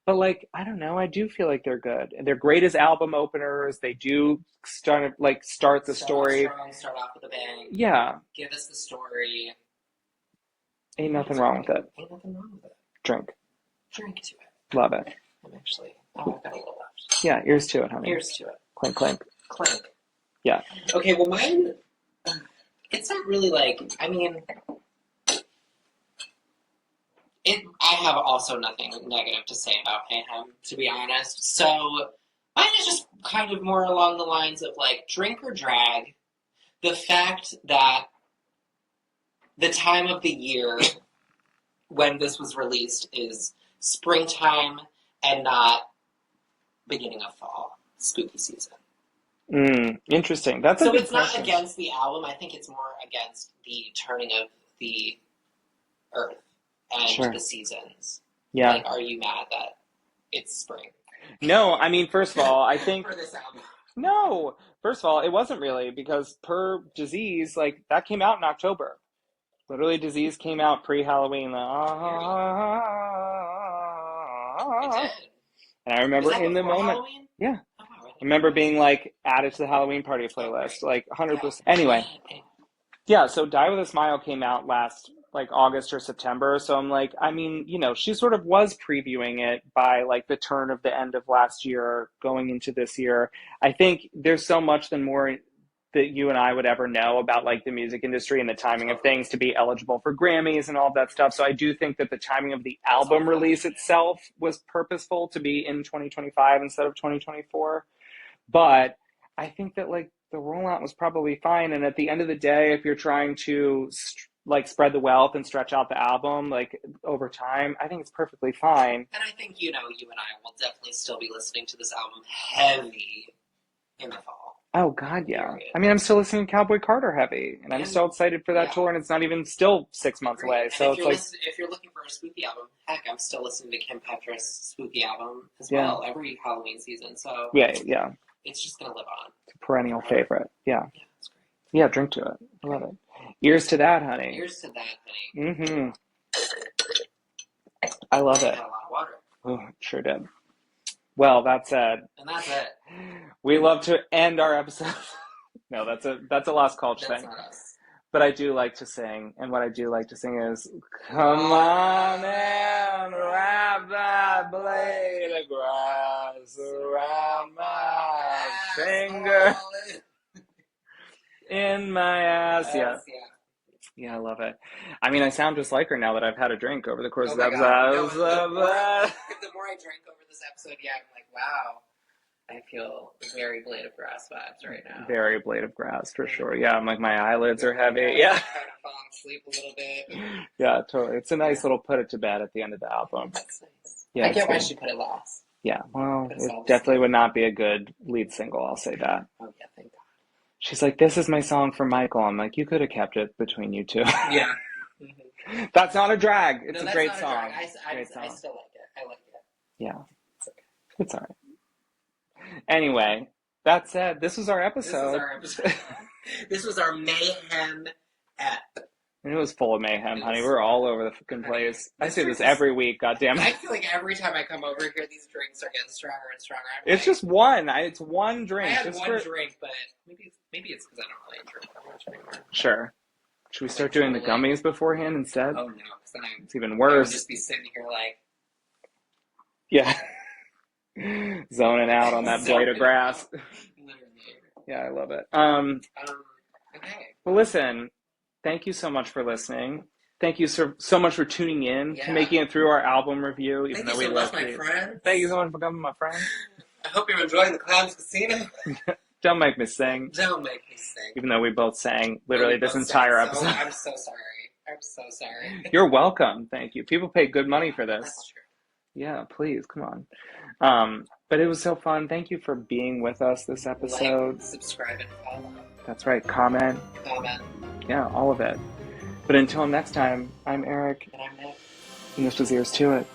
[SPEAKER 1] But like, I don't know, I do feel like they're good. They're great as album openers. They do start the story.
[SPEAKER 2] Start off with a bang.
[SPEAKER 1] Yeah.
[SPEAKER 2] Give us the story.
[SPEAKER 1] Ain't nothing wrong with it.
[SPEAKER 2] Ain't nothing wrong with it.
[SPEAKER 1] Drink
[SPEAKER 2] to it.
[SPEAKER 1] Love it.
[SPEAKER 2] I'm actually, I've got a little left.
[SPEAKER 1] Yeah, ears to it, honey.
[SPEAKER 2] Ears to it.
[SPEAKER 1] Clink, clink.
[SPEAKER 2] Clink.
[SPEAKER 1] Yeah.
[SPEAKER 2] Okay, well mine, it's not really like, I mean, I have also nothing negative to say about Mayhem, to be honest. So mine is just kind of more along the lines of like drink or drag. The fact that the time of the year when this was released is springtime and not beginning of fall, spooky season.
[SPEAKER 1] Interesting. That's
[SPEAKER 2] so it's not against the album. I think it's more against the turning of the earth and the seasons.
[SPEAKER 1] Yeah.
[SPEAKER 2] Like, are you mad that it's spring?
[SPEAKER 1] No, I mean, first of all, I think
[SPEAKER 2] for this album.
[SPEAKER 1] No, first of all, it wasn't really because per Disease, like that came out in October. Literally, Disease came out pre-Halloween.
[SPEAKER 2] It did.
[SPEAKER 1] And I remember in the moment,
[SPEAKER 2] Halloween?
[SPEAKER 1] yeah, I remember being like added to the Halloween party playlist, like 100%. Anyway, yeah. So Die With a Smile came out last like August or September. So I'm like, I mean, you know, she sort of was previewing it by like the turn of the end of last year, going into this year. I think there's so much more that you and I would ever know about like the music industry and the timing of things to be eligible for Grammys and all of that stuff. So I do think that the timing of the album release itself was purposeful to be in 2025 instead of 2024. But I think that like the rollout was probably fine. And at the end of the day, if you're trying to like spread the wealth and stretch out the album like over time, I think it's perfectly fine.
[SPEAKER 2] And I think, you know, you and I will definitely still be listening to this album heavy in the fall.
[SPEAKER 1] Oh, God, yeah. I mean, I'm still listening to Cowboy Carter heavy, and I'm so excited for that tour, and it's not even still 6 months away. So it's like,
[SPEAKER 2] if you're looking for a spooky album, heck, I'm still listening to Kim Petras' spooky album as well every Halloween season. So
[SPEAKER 1] yeah,
[SPEAKER 2] it's just gonna live on.
[SPEAKER 1] It's a perennial favorite. Yeah,
[SPEAKER 2] it's great.
[SPEAKER 1] Yeah, drink to it. I love it. Ears to that, honey.
[SPEAKER 2] Ears to that, honey.
[SPEAKER 1] I love it.
[SPEAKER 2] Got a lot of water.
[SPEAKER 1] Oh, sure did. Well, that said,
[SPEAKER 2] And that's it.
[SPEAKER 1] we love to end our episode. No, that's a Lost Culture
[SPEAKER 2] That's
[SPEAKER 1] thing.
[SPEAKER 2] not us.
[SPEAKER 1] But I do like to sing, and what I do like to sing is, come on and wrap that blade of grass around my finger, in my ass. Yeah. Yeah, I love it. I mean, I sound just like her now that I've had a drink over the course of the episode.
[SPEAKER 2] No, the more I drink over this episode, yeah, I'm like, wow. I feel very Blade of Grass vibes right now.
[SPEAKER 1] Very Blade of Grass, for sure. Yeah, I'm like, my eyelids are heavy. Yeah.
[SPEAKER 2] I'm kind of falling asleep a little bit.
[SPEAKER 1] Yeah, totally. It's a nice little put it to bed at the end of the album.
[SPEAKER 2] That's nice.
[SPEAKER 1] Yeah,
[SPEAKER 2] I get why she put it last.
[SPEAKER 1] Yeah, well, it definitely would not be a good lead single, I'll say that.
[SPEAKER 2] Oh, yeah, thank God.
[SPEAKER 1] She's like, this is my song for Michael. I'm like, you could have kept it between you two.
[SPEAKER 2] Yeah.
[SPEAKER 1] That's not a drag. It's a great song.
[SPEAKER 2] I still like it. I like it.
[SPEAKER 1] Yeah.
[SPEAKER 2] It's okay.
[SPEAKER 1] It's all right. Anyway, that said, this was our episode.
[SPEAKER 2] This was our Mayhem ep.
[SPEAKER 1] And it was full of mayhem, honey. We're all over the fucking place. I say this every week, goddammit.
[SPEAKER 2] I feel like every time I come over here, these drinks are getting stronger and stronger.
[SPEAKER 1] It's just one. It's one drink.
[SPEAKER 2] I had one drink, but maybe it's because I don't really drink that much anymore.
[SPEAKER 1] Sure. Should we start doing the gummies beforehand instead?
[SPEAKER 2] Oh, no. Because then
[SPEAKER 1] it's even worse.
[SPEAKER 2] I would just be sitting here like...
[SPEAKER 1] Yeah. Zoning out on that blade of grass.
[SPEAKER 2] Literally.
[SPEAKER 1] Yeah, I love it.
[SPEAKER 2] Okay.
[SPEAKER 1] Well, listen, thank you so much for listening. Thank you so much for tuning in to making it through our album review. Even though we love you, my friend. Thank you so much for coming, my friend.
[SPEAKER 2] I hope you're enjoying the Clowns Casino.
[SPEAKER 1] Don't make me sing.
[SPEAKER 2] Don't make me sing.
[SPEAKER 1] Even though we both sang literally this entire episode.
[SPEAKER 2] I'm so sorry. I'm so sorry.
[SPEAKER 1] You're welcome. Thank you. People pay good money for this.
[SPEAKER 2] That's true.
[SPEAKER 1] Yeah, please, come on. But it was so fun. Thank you for being with us this episode.
[SPEAKER 2] Like, subscribe, and follow.
[SPEAKER 1] That's right. Comment. Yeah, all of it. But until next time, I'm Eric.
[SPEAKER 2] And I'm Nick.
[SPEAKER 1] And this was Ears to It.